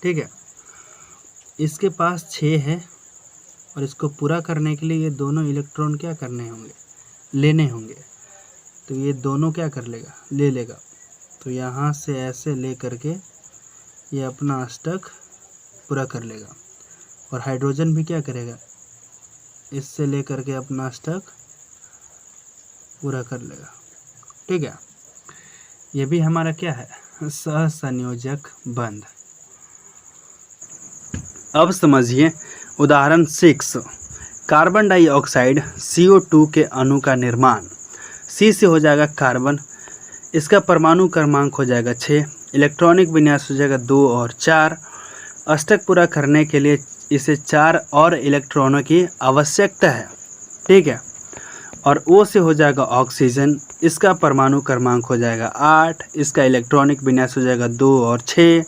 ठीक है? इसके पास 6 है और इसको पूरा करने के लिए ये दोनों इलेक्ट्रॉन क्या करने होंगे, लेने होंगे। तो ये दोनों क्या कर लेगा, ले लेगा। तो यहाँ से ऐसे ले करके ये अपना अष्टक पूरा कर लेगा। और हाइड्रोजन भी क्या करेगा, इससे ले करके अपना अष्टक पूरा कर लेगा। ठीक है? ये भी हमारा क्या है, सहसंयोजक बंध। अब समझिए उदाहरण 6, कार्बन डाइऑक्साइड CO2 के अणु का निर्माण। C से हो जाएगा कार्बन, इसका परमाणु क्रमांक हो जाएगा 6, इलेक्ट्रॉनिक विन्यास हो जाएगा 2 और 4। अष्टक पूरा करने के लिए इसे 4 और इलेक्ट्रॉनों की आवश्यकता है। ठीक है? और O से हो जाएगा ऑक्सीजन, इसका परमाणु क्रमांक हो जाएगा 8, इसका इलेक्ट्रॉनिक विन्यास हो जाएगा 2 और 6।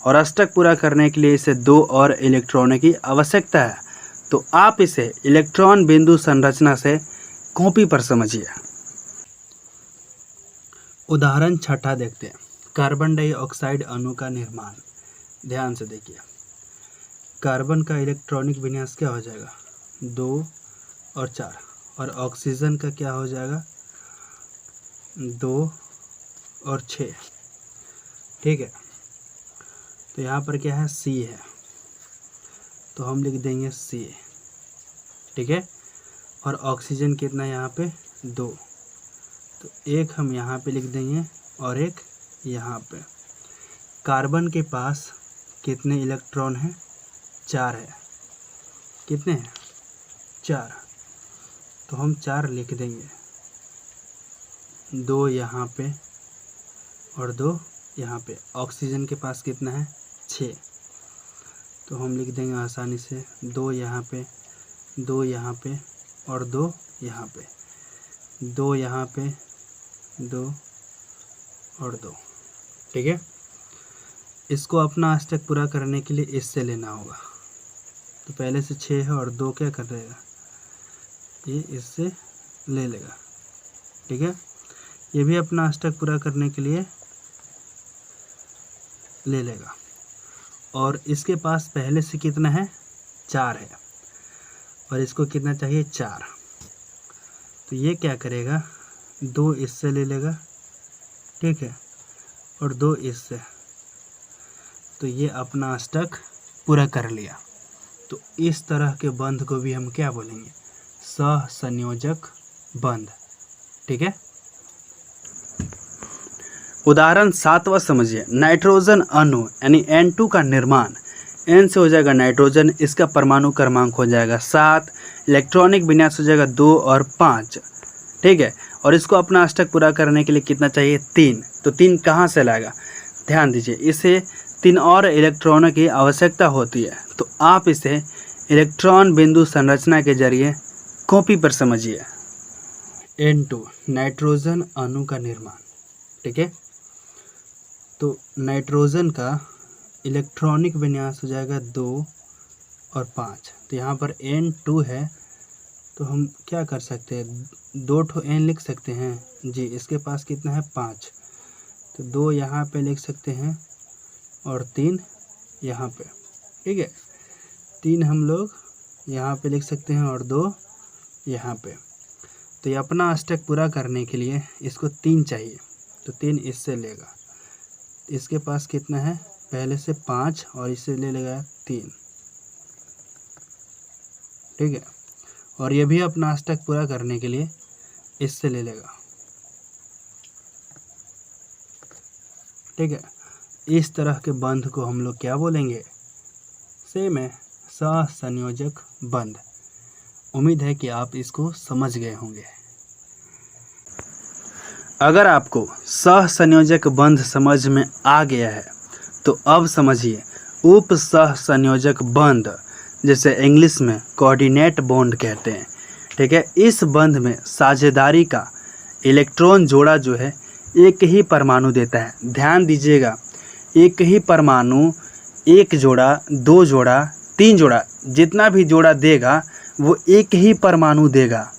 और अष्टक पूरा करने के लिए इसे 2 और इलेक्ट्रॉनों की आवश्यकता है। तो आप इसे इलेक्ट्रॉन बिंदु संरचना से कॉपी पर समझिए। उदाहरण 6 देखते हैं, कार्बन डाइऑक्साइड अणु का निर्माण। ध्यान से देखिए, कार्बन का इलेक्ट्रॉनिक विन्यास क्या हो जाएगा, 2 और 4। और ऑक्सीजन का क्या हो जाएगा, 2 और 6। ठीक है? तो यहाँ पर क्या है, C है, तो हम लिख देंगे C। ठीक है? और ऑक्सीजन कितना है यहाँ पे, 2। तो 1 हम यहाँ पे लिख देंगे और 1 यहाँ पे। कार्बन के पास कितने इलेक्ट्रॉन हैं, 4 है। कितने हैं, 4। तो हम 4 लिख देंगे, 2 यहाँ पे और 2 यहाँ पे। ऑक्सीजन के पास कितना है, 6। तो हम लिख देंगे आसानी से, 2 यहाँ पे, 2 यहाँ पे और 2 यहाँ पे। 2 यहाँ पे, 2 और 2। ठीक है? इसको अपना अष्टक पूरा करने के लिए इससे लेना होगा। तो पहले से 6 है और 2 क्या कर देगा, ये इससे ले लेगा। ठीक है? ये भी अपना अष्टक पूरा करने के लिए ले लेगा। और इसके पास पहले से कितना है, 4 है। और इसको कितना चाहिए, 4। तो ये क्या करेगा, 2 इससे ले लेगा। ठीक है? और 2 इससे। तो ये अपना अष्टक पूरा कर लिया। तो इस तरह के बंध को भी हम क्या बोलेंगे, सहसंयोजक बंध। ठीक है? उदाहरण 7वां समझिए, नाइट्रोजन अणु यानी N2 का निर्माण। N से हो जाएगा नाइट्रोजन, इसका परमाणु क्रमांक हो जाएगा 7, इलेक्ट्रॉनिक विन्यास हो जाएगा 2 और 5। ठीक है? और इसको अपना अष्टक पूरा करने के लिए कितना चाहिए, 3। तो 3 कहाँ से लाएगा, ध्यान दीजिए, इसे 3 और इलेक्ट्रॉनों की आवश्यकता होती है। तो आप इसे इलेक्ट्रॉन बिंदु संरचना के जरिए कॉपी पर समझिए। N2 नाइट्रोजन अणु का निर्माण। ठीक है? तो नाइट्रोजन का इलेक्ट्रॉनिक विन्यास हो जाएगा 2 और 5। तो यहाँ पर N2 है, तो हम क्या कर सकते हैं, 2 ठो N लिख सकते हैं जी। इसके पास कितना है, 5। तो 2 यहाँ पे लिख सकते हैं और 3 यहाँ पे। ठीक है? 3 हम लोग यहाँ पे लिख सकते हैं और 2 यहाँ पे। तो ये अपना अष्टक पूरा करने के लिए इसको 3 चाहिए, तो 3 इससे लेगा। इसके पास कितना है, पहले से 5 और इससे ले लेगा 3। ठीक है। और ये भी अपना अष्टक पूरा करने के लिए इससे ले लेगा, ठीक है। इस तरह के बंध को हम लोग क्या बोलेंगे, सेम है, सहसंयोजक बंध। उम्मीद है कि आप इसको समझ गए होंगे। अगर आपको सहसंयोजक बंध समझ में आ गया है तो अब समझिए उप सहसंयोजक बंध, जैसे इंग्लिश में कोऑर्डिनेट बॉन्ड कहते हैं, ठीक है। इस बंध में साझेदारी का इलेक्ट्रॉन जोड़ा जो है एक ही परमाणु देता है। ध्यान दीजिएगा, एक ही परमाणु एक जोड़ा, दो जोड़ा, तीन जोड़ा, जितना भी जोड़ा देगा वो एक ही परमाणु देगा,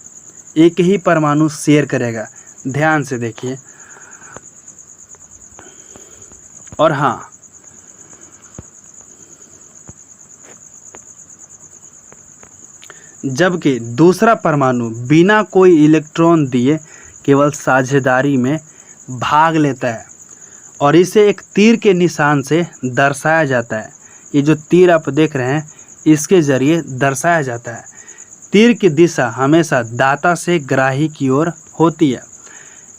एक ही परमाणु शेयर करेगा। ध्यान से देखिए। और हाँ, जबकि दूसरा परमाणु बिना कोई इलेक्ट्रॉन दिए केवल साझेदारी में भाग लेता है और इसे एक तीर के निशान से दर्शाया जाता है। ये जो तीर आप देख रहे हैं इसके जरिए दर्शाया जाता है। तीर की दिशा हमेशा दाता से ग्राही की ओर होती है।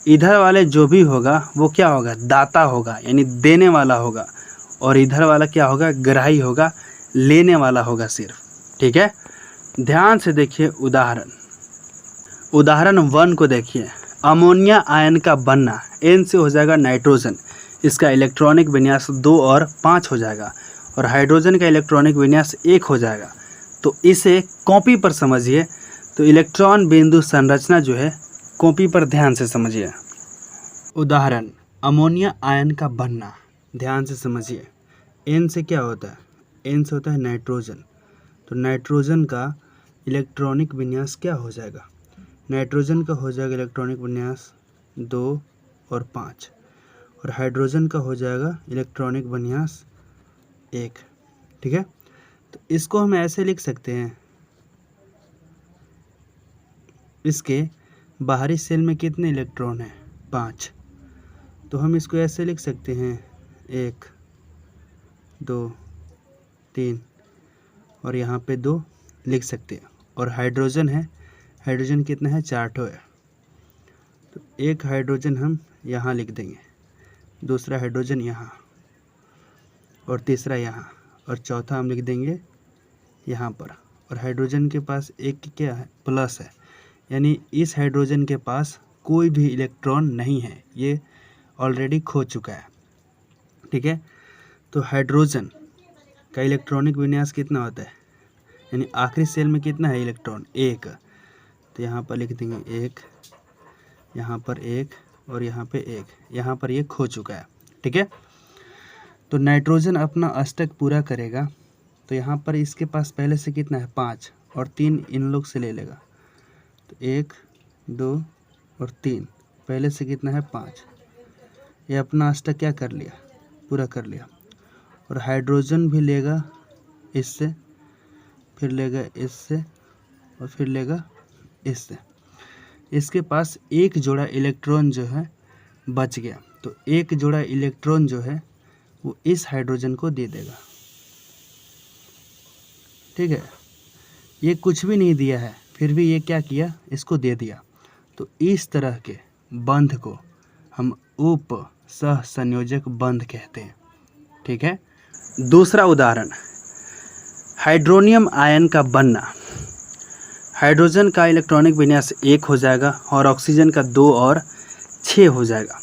इधर वाले जो भी होगा वो क्या होगा, दाता होगा, यानी देने वाला होगा, और इधर वाला क्या होगा, ग्राही होगा, लेने वाला होगा सिर्फ, ठीक है। ध्यान से देखिए उदाहरण 1 को देखिए। अमोनिया आयन का बनना, N से हो जाएगा नाइट्रोजन, इसका इलेक्ट्रॉनिक विन्यास 2 और 5 हो जाएगा, और हाइड्रोजन का इलेक्ट्रॉनिक विन्यास 1 हो जाएगा। तो इसे कॉपी पर समझिए। तो इलेक्ट्रॉन बिंदु संरचना जो है कॉपी पर ध्यान से समझिए। उदाहरण अमोनिया आयन का बनना, ध्यान से समझिए। N से क्या होता है, N से होता है नाइट्रोजन। तो नाइट्रोजन का इलेक्ट्रॉनिक विन्यास क्या हो जाएगा, नाइट्रोजन का हो जाएगा इलेक्ट्रॉनिक विन्यास 2 और 5, और हाइड्रोजन का हो जाएगा इलेक्ट्रॉनिक विन्यास 1, ठीक है। तो इसको हम ऐसे लिख सकते हैं, इसके बाहरी सेल में कितने इलेक्ट्रॉन हैं, 5। तो हम इसको ऐसे लिख सकते हैं 1 2 3, और यहाँ पे 2 लिख सकते हैं। और हाइड्रोजन है, हाइड्रोजन कितना है, 4 ठो है। तो एक हाइड्रोजन हम यहाँ लिख देंगे, दूसरा हाइड्रोजन यहाँ, और तीसरा यहाँ, और चौथा हम लिख देंगे यहाँ पर। और हाइड्रोजन के पास एक क्या है, प्लस है, यानी इस हाइड्रोजन के पास कोई भी इलेक्ट्रॉन नहीं है, ये ऑलरेडी खो चुका है, ठीक है। तो हाइड्रोजन का इलेक्ट्रॉनिक विन्यास कितना होता है, यानी आखिरी सेल में कितना है इलेक्ट्रॉन, 1। तो यहाँ पर लिख देंगे 1, यहाँ पर 1, और यहाँ पे 1, यहाँ पर ये खो चुका है, ठीक है। तो नाइट्रोजन अपना अष्टक पूरा करेगा, तो यहाँ पर इसके पास पहले से कितना है, 5, और 3 इन लोग से ले लेगा। तो 1 2 और 3, पहले से कितना है, 5। ये अपना अष्टक क्या कर लिया, पूरा कर लिया। और हाइड्रोजन भी लेगा इससे, फिर लेगा इससे, और फिर लेगा इससे। इसके पास एक जोड़ा इलेक्ट्रॉन जो है बच गया, तो एक जोड़ा इलेक्ट्रॉन जो है वो इस हाइड्रोजन को दे देगा, ठीक है। ये कुछ भी नहीं दिया है, फिर भी ये क्या किया, इसको दे दिया। तो इस तरह के बंध को हम उप सहसंयोजक बंध कहते हैं, ठीक है। दूसरा उदाहरण हाइड्रोनियम आयन का बनना। हाइड्रोजन का इलेक्ट्रॉनिक विन्यास 1 हो जाएगा और ऑक्सीजन का 2 और 6 हो जाएगा।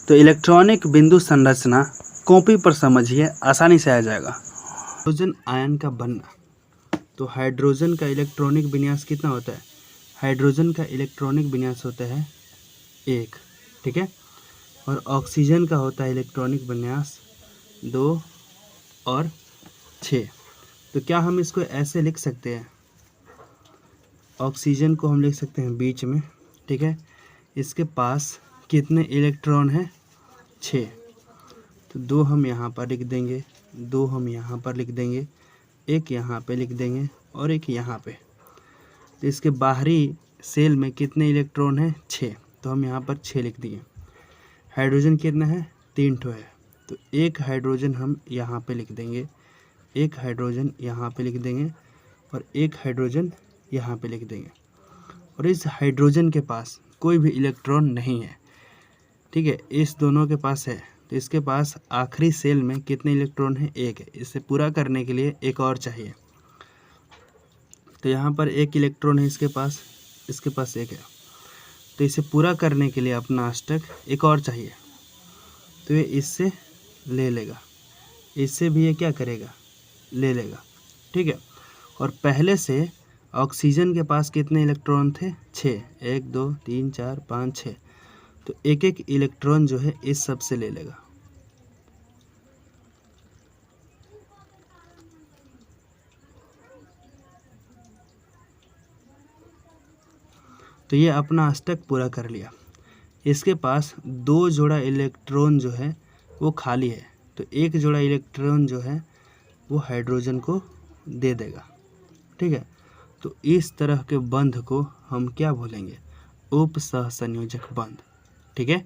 तो इलेक्ट्रॉनिक बिंदु संरचना कॉपी पर समझिए, आसानी से आ जाएगा। हाइड्रोजन आयन का बनना, तो हाइड्रोजन का इलेक्ट्रॉनिक विन्यास कितना होता है, हाइड्रोजन का इलेक्ट्रॉनिक विन्यास होता है 1, ठीक है। और ऑक्सीजन का होता है इलेक्ट्रॉनिक विन्यास 2 और 6। तो क्या हम इसको ऐसे लिख सकते हैं, ऑक्सीजन को हम लिख सकते हैं बीच में, ठीक है। इसके पास कितने इलेक्ट्रॉन हैं, 6। तो 2 हम यहाँ पर लिख देंगे, 2 हम यहाँ पर लिख देंगे, 1 यहाँ पे लिख देंगे, और 1 यहाँ पे। तो इसके बाहरी सेल में कितने इलेक्ट्रॉन हैं, 6। तो हम यहाँ पर 6 लिख दिए। हाइड्रोजन कितना है, 3 ठो है। तो 1 हाइड्रोजन हम यहाँ पे लिख देंगे, 1 हाइड्रोजन यहाँ पे लिख देंगे, और एक हाइड्रोजन यहाँ पे लिख देंगे। और इस हाइड्रोजन के पास कोई भी इलेक्ट्रॉन नहीं है, ठीक है, इस दोनों के पास है, तो इसके पास आखिरी सेल में कितने इलेक्ट्रॉन है? एक है। इसे पूरा करने के लिए एक और चाहिए, तो यहाँ पर एक इलेक्ट्रॉन है इसके पास एक है, तो इसे पूरा करने के लिए अपना अष्टक एक और चाहिए, तो ये इससे ले लेगा, इससे भी ये क्या करेगा? ले लेगा, ठीक है। और पहले से ऑक्सीजन के पास कितने इलेक्ट्रॉन थे? 6, 1 2 3 4 5 6, तो एक एक इलेक्ट्रॉन जो है इस सब से ले लेगा। तो ये अपना अष्टक पूरा कर लिया। इसके पास 2 जोड़ा इलेक्ट्रॉन जो है वो खाली है, तो एक जोड़ा इलेक्ट्रॉन जो है वो हाइड्रोजन को दे देगा, ठीक है। तो इस तरह के बंध को हम क्या बोलेंगे? उपसहसंयोजक बंध, ठीक है।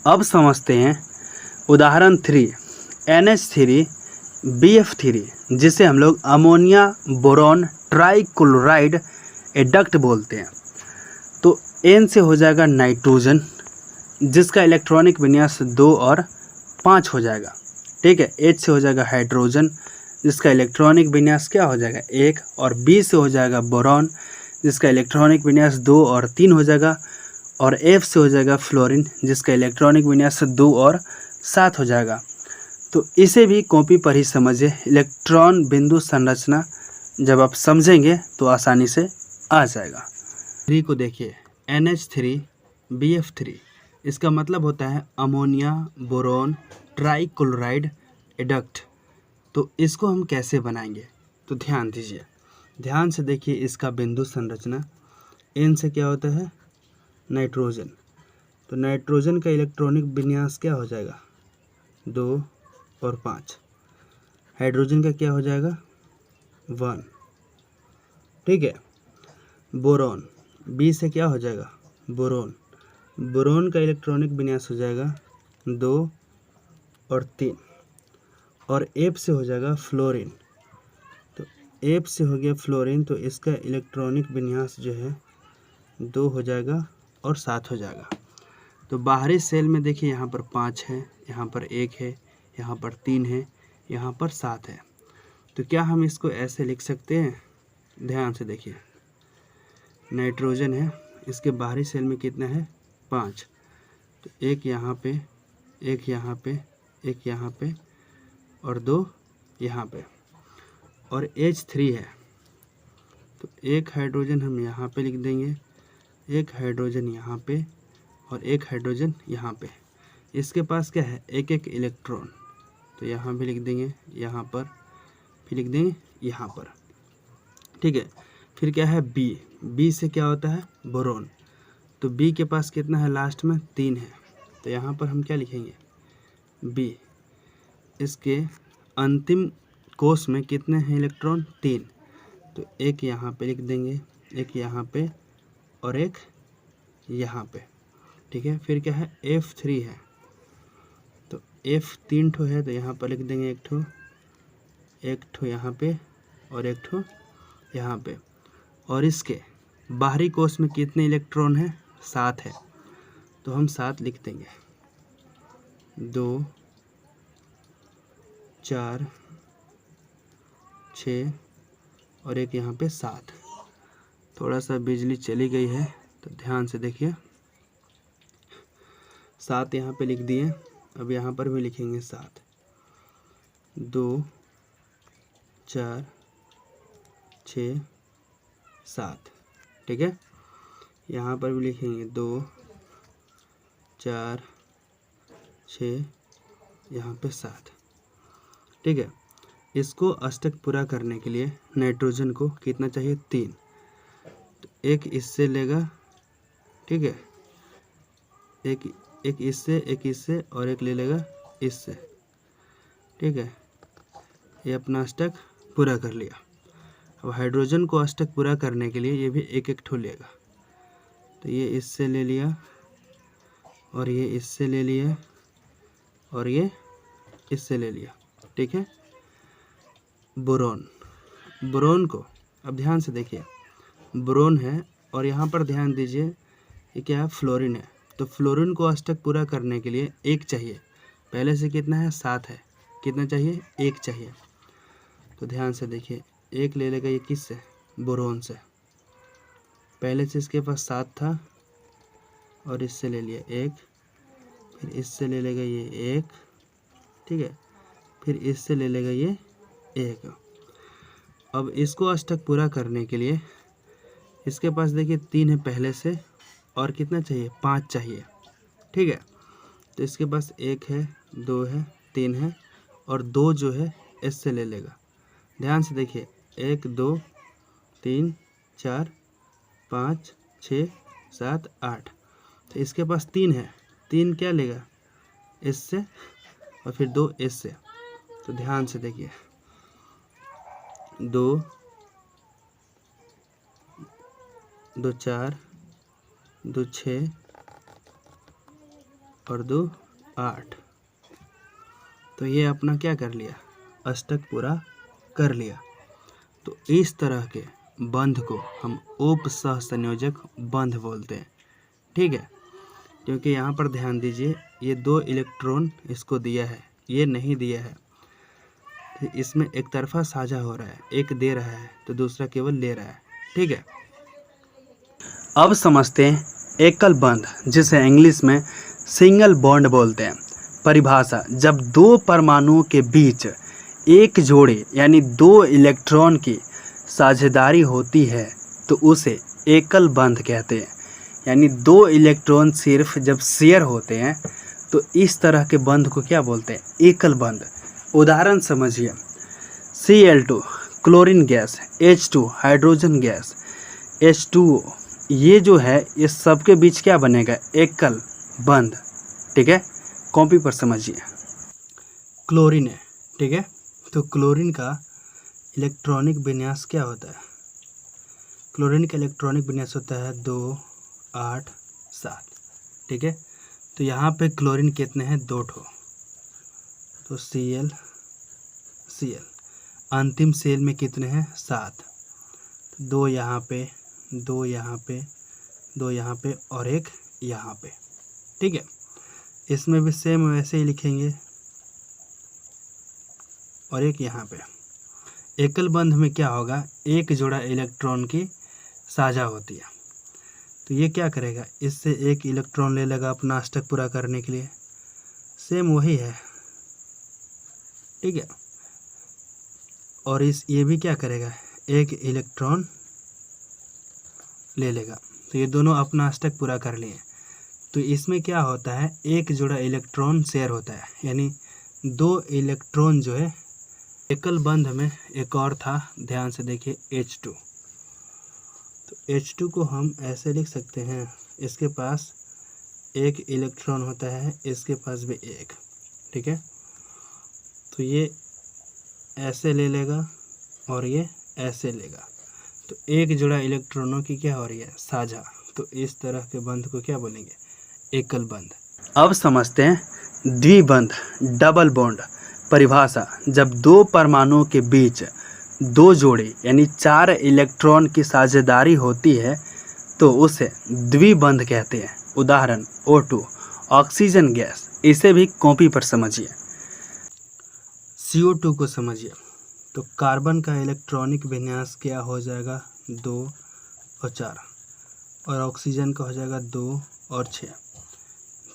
अब समझते हैं उदाहरण 3 NH3 BF3, जिसे हम लोग अमोनिया बोरॉन ट्राइक्लोराइड एडक्ट बोलते हैं। तो N से हो जाएगा नाइट्रोजन, जिसका इलेक्ट्रॉनिक विन्यास 2 और 5 हो जाएगा, ठीक है। H से हो जाएगा हाइड्रोजन, जिसका इलेक्ट्रॉनिक विन्यास क्या हो जाएगा? 1, और B से हो जाएगा बोरॉन, जिसका इलेक्ट्रॉनिक विन्यास 2 और 3 हो जाएगा, और F से हो जाएगा फ्लोरीन, जिसका इलेक्ट्रॉनिक विन्यास 2 और 7 हो जाएगा। तो इसे भी कॉपी पर ही समझिए, इलेक्ट्रॉन बिंदु संरचना जब आप समझेंगे तो आसानी से आ जाएगा। 3 को देखिए, NH3 BF3, इसका मतलब होता है अमोनिया बोरॉन ट्राइक्लोराइड एडक्ट। तो इसको हम कैसे बनाएंगे? तो ध्यान दीजिए, ध्यान से देखिए इसका बिंदु संरचना। N से क्या होता है? नाइट्रोजन, तो नाइट्रोजन का इलेक्ट्रॉनिक विन्यास क्या हो जाएगा? 2 और 5। हाइड्रोजन का क्या हो जाएगा? 1, ठीक है। बोरॉन, B से क्या हो जाएगा? बोरॉन, बोरॉन का इलेक्ट्रॉनिक विन्यास हो जाएगा 2 और 3, और F से हो जाएगा फ्लोरीन, तो F से हो गया फ्लोरीन, तो इसका इलेक्ट्रॉनिक विन्यास जो है 2 हो जाएगा और 7 हो जाएगा। तो बाहरी सेल में देखिए यहाँ पर 5 है, यहाँ पर 1 है, यहाँ पर 3 है, यहाँ पर 7 है। तो क्या हम इसको ऐसे लिख सकते हैं? ध्यान से देखिए, नाइट्रोजन है, इसके बाहरी सेल में कितना है? 5, तो एक यहाँ पे, एक यहाँ पे, एक यहाँ पे, और 2 यहाँ पे, और H3 है, तो एक हाइड्रोजन हम यहाँ पे लिख देंगे, एक हाइड्रोजन यहाँ पे, और एक हाइड्रोजन यहाँ पे। इसके पास क्या है? एक एक इलेक्ट्रॉन, तो यहाँ भी लिख देंगे, यहाँ पर फिर लिख देंगे, यहाँ पर, ठीक है। फिर क्या है? B से क्या होता है? बोरॉन, तो B के पास कितना है? लास्ट में 3 है, तो यहाँ पर हम क्या लिखेंगे? B। इसके अंतिम कोष में कितने हैं इलेक्ट्रॉन? 3, तो एक यहाँ पे लिख देंगे, एक यहाँ पे, और एक यहाँ पे, ठीक है। फिर क्या है? F3 है, तो F 3 ठो है, तो यहाँ पर लिख देंगे एक ठो यहाँ पे, और एक ठो यहाँ पे। और इसके बाहरी कोष में कितने इलेक्ट्रॉन है? 7 है, तो हम 7 लिख देंगे, 2 4 6, और एक यहाँ पे 7। थोड़ा सा बिजली चली गई है, तो ध्यान से देखिए, 7 यहाँ पे लिख दिए। अब यहाँ पर भी लिखेंगे 7, 2 4 6 7, ठीक है। यहाँ पर भी लिखेंगे 2 4 6, यहाँ पे 7, ठीक है। इसको अष्टक पूरा करने के लिए नाइट्रोजन को कितना चाहिए? 3, तो एक इससे लेगा, ठीक है, एक इससे और एक ले लेगा इससे, ठीक है। ये अपना अष्टक पूरा कर लिया। अब हाइड्रोजन को अष्टक पूरा करने के लिए ये भी एक एक ठो लेगा, तो ये इससे ले लिया, और ये इससे ले लिया, और ये इससे ले लिया, ठीक है। बोरॉन को अब ध्यान से देखिए, बोरोन है और यहाँ पर ध्यान दीजिए ये क्या है, फ्लोरीन है। तो फ्लोरीन को अष्टक पूरा करने के लिए 1 चाहिए। पहले से कितना है, 7 है। कितना चाहिए, 1 चाहिए। तो ध्यान से देखिए, 1 ले लेगा ये किससे, बोरोन से। पहले से इसके पास 7 था और इससे ले लिया 1, फिर इससे ले लेगा ये 1, ठीक है, फिर इससे ले लेगा ये 1। अब इसको अष्टक पूरा करने के लिए इसके पास देखिए 3 है पहले से, और कितना चाहिए, 5 चाहिए, ठीक है। तो इसके पास 1 है, 2 है, 3 है, और 2 जो है इससे ले लेगा। ध्यान से देखिए, 1 2 3 4 5 6 7 8। तो इसके पास 3 है, 3 क्या लेगा, इससे, और फिर 2 इससे। तो ध्यान से देखिए, 2 2 4 2 6 और 2 8। तो ये अपना क्या कर लिया, अष्टक पूरा कर लिया। तो इस तरह के बंध को हम उपसहसंयोजक बंध बोलते हैं, ठीक है। क्योंकि यहाँ पर ध्यान दीजिए, ये 2 इलेक्ट्रॉन इसको दिया है, ये नहीं दिया है। तो इसमें एक तरफा साझा हो रहा है, एक दे रहा है तो दूसरा केवल ले रहा है, ठीक है। अब समझते हैं एकल बंध, जिसे इंग्लिश में सिंगल बॉन्ड बोलते हैं। परिभाषा, जब 2 परमाणुओं के बीच एक जोड़े यानी 2 इलेक्ट्रॉन की साझेदारी होती है तो उसे एकल बंध कहते हैं। यानी 2 इलेक्ट्रॉन सिर्फ जब शेयर होते हैं तो इस तरह के बंध को क्या बोलते हैं, एकल बंध। उदाहरण समझिए, Cl2 chlorine gas, H2 hydrogen gas, H2O, ये जो है ये सबके बीच क्या बनेगा, एकल बंध, ठीक है। कॉपी पर समझिए, क्लोरीन है, ठीक है। तो क्लोरीन का इलेक्ट्रॉनिक विन्यास क्या होता है, क्लोरीन का इलेक्ट्रॉनिक विन्यास होता है 2 8 7, ठीक है। तो यहाँ पे क्लोरीन कितने हैं, 2 ठो। तो Cl अंतिम सेल में कितने हैं, 7। 2 यहाँ पे, 2 यहाँ पे, 2 यहाँ पे और 1 यहाँ पे, ठीक है। इसमें भी सेम वैसे ही लिखेंगे, और 1 यहाँ पे। एकल बंध में क्या होगा, एक जोड़ा इलेक्ट्रॉन की साझा होती है। तो ये क्या करेगा, इससे 1 इलेक्ट्रॉन ले लेगा अपना अष्टक पूरा करने के लिए, सेम वही है, ठीक है। और ये भी क्या करेगा, 1 इलेक्ट्रॉन ले लेगा। तो ये दोनों अपना अष्टक पूरा कर लिए। तो इसमें क्या होता है, एक जोड़ा इलेक्ट्रॉन शेयर होता है, यानी 2 इलेक्ट्रॉन जो है। एकल बंध में एक और था, ध्यान से देखिए, H2। तो H2 को हम ऐसे लिख सकते हैं, इसके पास 1 इलेक्ट्रॉन होता है, इसके पास भी 1, ठीक है। तो ये ऐसे ले लेगा और ये ऐसे लेगा, तो एक जोड़ा इलेक्ट्रॉनों की क्या हो रही है, साझा। तो इस तरह के बंध को क्या बोलेंगे, एकल बंध। अब समझते हैं द्विबंध, डबल बॉन्ड। परिभाषा, जब 2 परमाणुओं के बीच 2 जोड़े यानी 4 इलेक्ट्रॉन की साझेदारी होती है तो उसे द्विबंध कहते हैं। उदाहरण O2 ऑक्सीजन गैस। इसे भी कॉपी पर समझिए। CO2 को समझिए, तो कार्बन का इलेक्ट्रॉनिक विन्यास क्या हो जाएगा, 2 और 4, और ऑक्सीजन का हो जाएगा 2 और 6।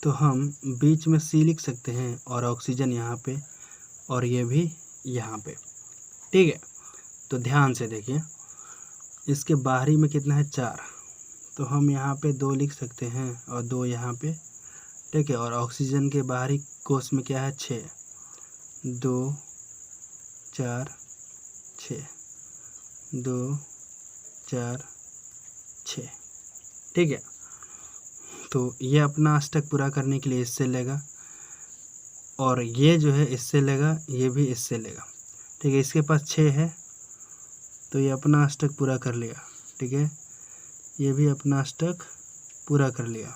तो हम बीच में C लिख सकते हैं, और ऑक्सीजन यहाँ पे, और ये भी यहाँ पे, ठीक है। तो ध्यान से देखिए, इसके बाहरी में कितना है, 4। तो हम यहाँ पे 2 लिख सकते हैं और 2 यहाँ पे, ठीक है। और ऑक्सीजन के बाहरी कोश में क्या है, 6, 2 4 6, 2 4 6, ठीक है। तो ये अपना अष्टक पूरा करने के लिए इससे लेगा, और ये जो है इससे लेगा, ये भी इससे लेगा, ठीक है। इसके पास 6 है तो ये अपना अष्टक पूरा कर लिया, ठीक है। ये भी अपना अष्टक पूरा कर लिया,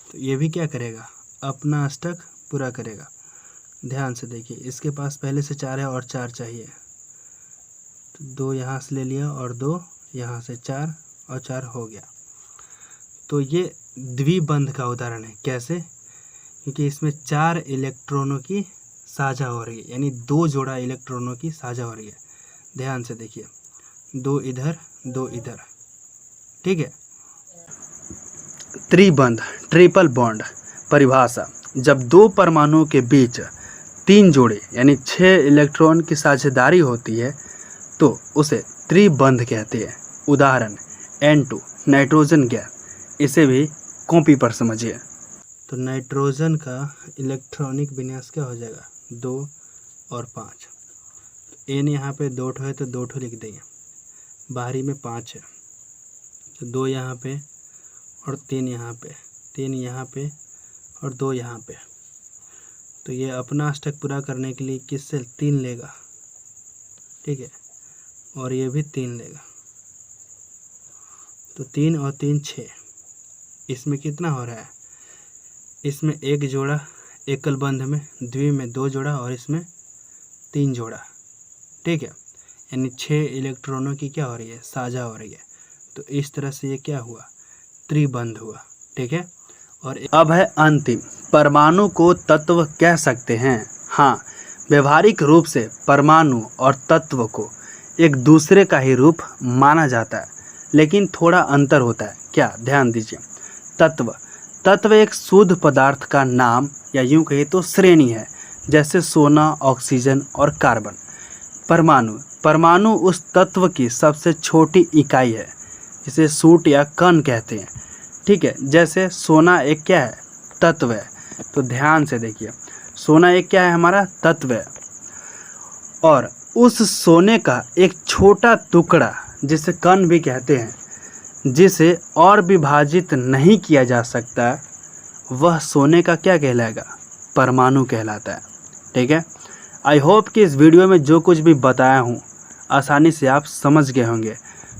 तो ये भी क्या करेगा, अपना अष्टक पूरा करेगा। ध्यान से देखिए, इसके पास पहले से 4 है और 4 चाहिए, तो 2 यहाँ से ले लिया और 2 यहाँ से, 4 और 4 हो गया। तो ये द्विबंध का उदाहरण है। कैसे? क्योंकि इसमें 4 इलेक्ट्रॉनों की साझा हो रही है, यानी 2 जोड़ा इलेक्ट्रॉनों की साझा हो रही है। ध्यान से देखिए, 2 इधर 2 इधर, ठीक है। त्रिबंध, ट्रिपल बॉन्ड परिभाषा: जब 2 परमाणुओं के बीच 3 जोड़े यानी 6 इलेक्ट्रॉन की साझेदारी होती है तो उसे त्रिबंध कहते हैं। उदाहरण N2 नाइट्रोजन गैस, इसे भी कॉपी पर समझिए। तो नाइट्रोजन का इलेक्ट्रॉनिक विन्यास क्या हो जाएगा? 2 और 5। N यहाँ पे 2 ठो है तो 2 ठो लिख देंगे, बाहरी में 5 है तो 2 यहाँ पे और 3 यहाँ पे, 3 यहाँ पे और 2 यहाँ पे। तो ये अपना अष्टक पूरा करने के लिए किससे 3 लेगा, ठीक है, और ये भी 3 लेगा। तो 3 और 3 6। इसमें कितना हो रहा है? इसमें 1 जोड़ा एकल बंध में, द्वि में 2 जोड़ा और इसमें 3 जोड़ा, ठीक है। यानी 6 इलेक्ट्रॉनों की क्या हो रही है? साझा हो रही है। तो इस तरह से ये क्या हुआ? त्रिबंध हुआ, ठीक है। और अब है अंतिम, परमाणु को तत्व कह सकते हैं? हाँ, व्यवहारिक रूप से परमाणु और तत्व को एक दूसरे का ही रूप माना जाता है, लेकिन थोड़ा अंतर होता है। क्या? ध्यान दीजिए। तत्व एक शुद्ध पदार्थ का नाम या यूं कहे तो श्रेणी है, जैसे सोना, ऑक्सीजन और कार्बन। परमाणु उस तत्व की सबसे छोटी इकाई है, जिसे सूट या कण कहते हैं, ठीक है। जैसे सोना एक क्या है? तत्व है। तो ध्यान से देखिए, सोना एक क्या है? हमारा तत्व है। और उस सोने का एक छोटा टुकड़ा, जिसे कण भी कहते हैं, जिसे और विभाजित नहीं किया जा सकता, वह सोने का क्या कहलाएगा? परमाणु कहलाता है, ठीक है। आई होप कि इस वीडियो में जो कुछ भी बताया हूँ आसानी से आप समझ गए होंगे।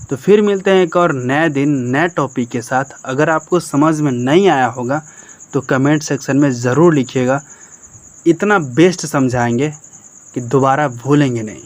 तो फिर मिलते हैं एक और नए दिन नए टॉपिक के साथ। अगर आपको समझ में नहीं आया होगा तो कमेंट सेक्शन में ज़रूर लिखिएगा। इतना बेस्ट समझाएंगे कि दोबारा भूलेंगे नहीं।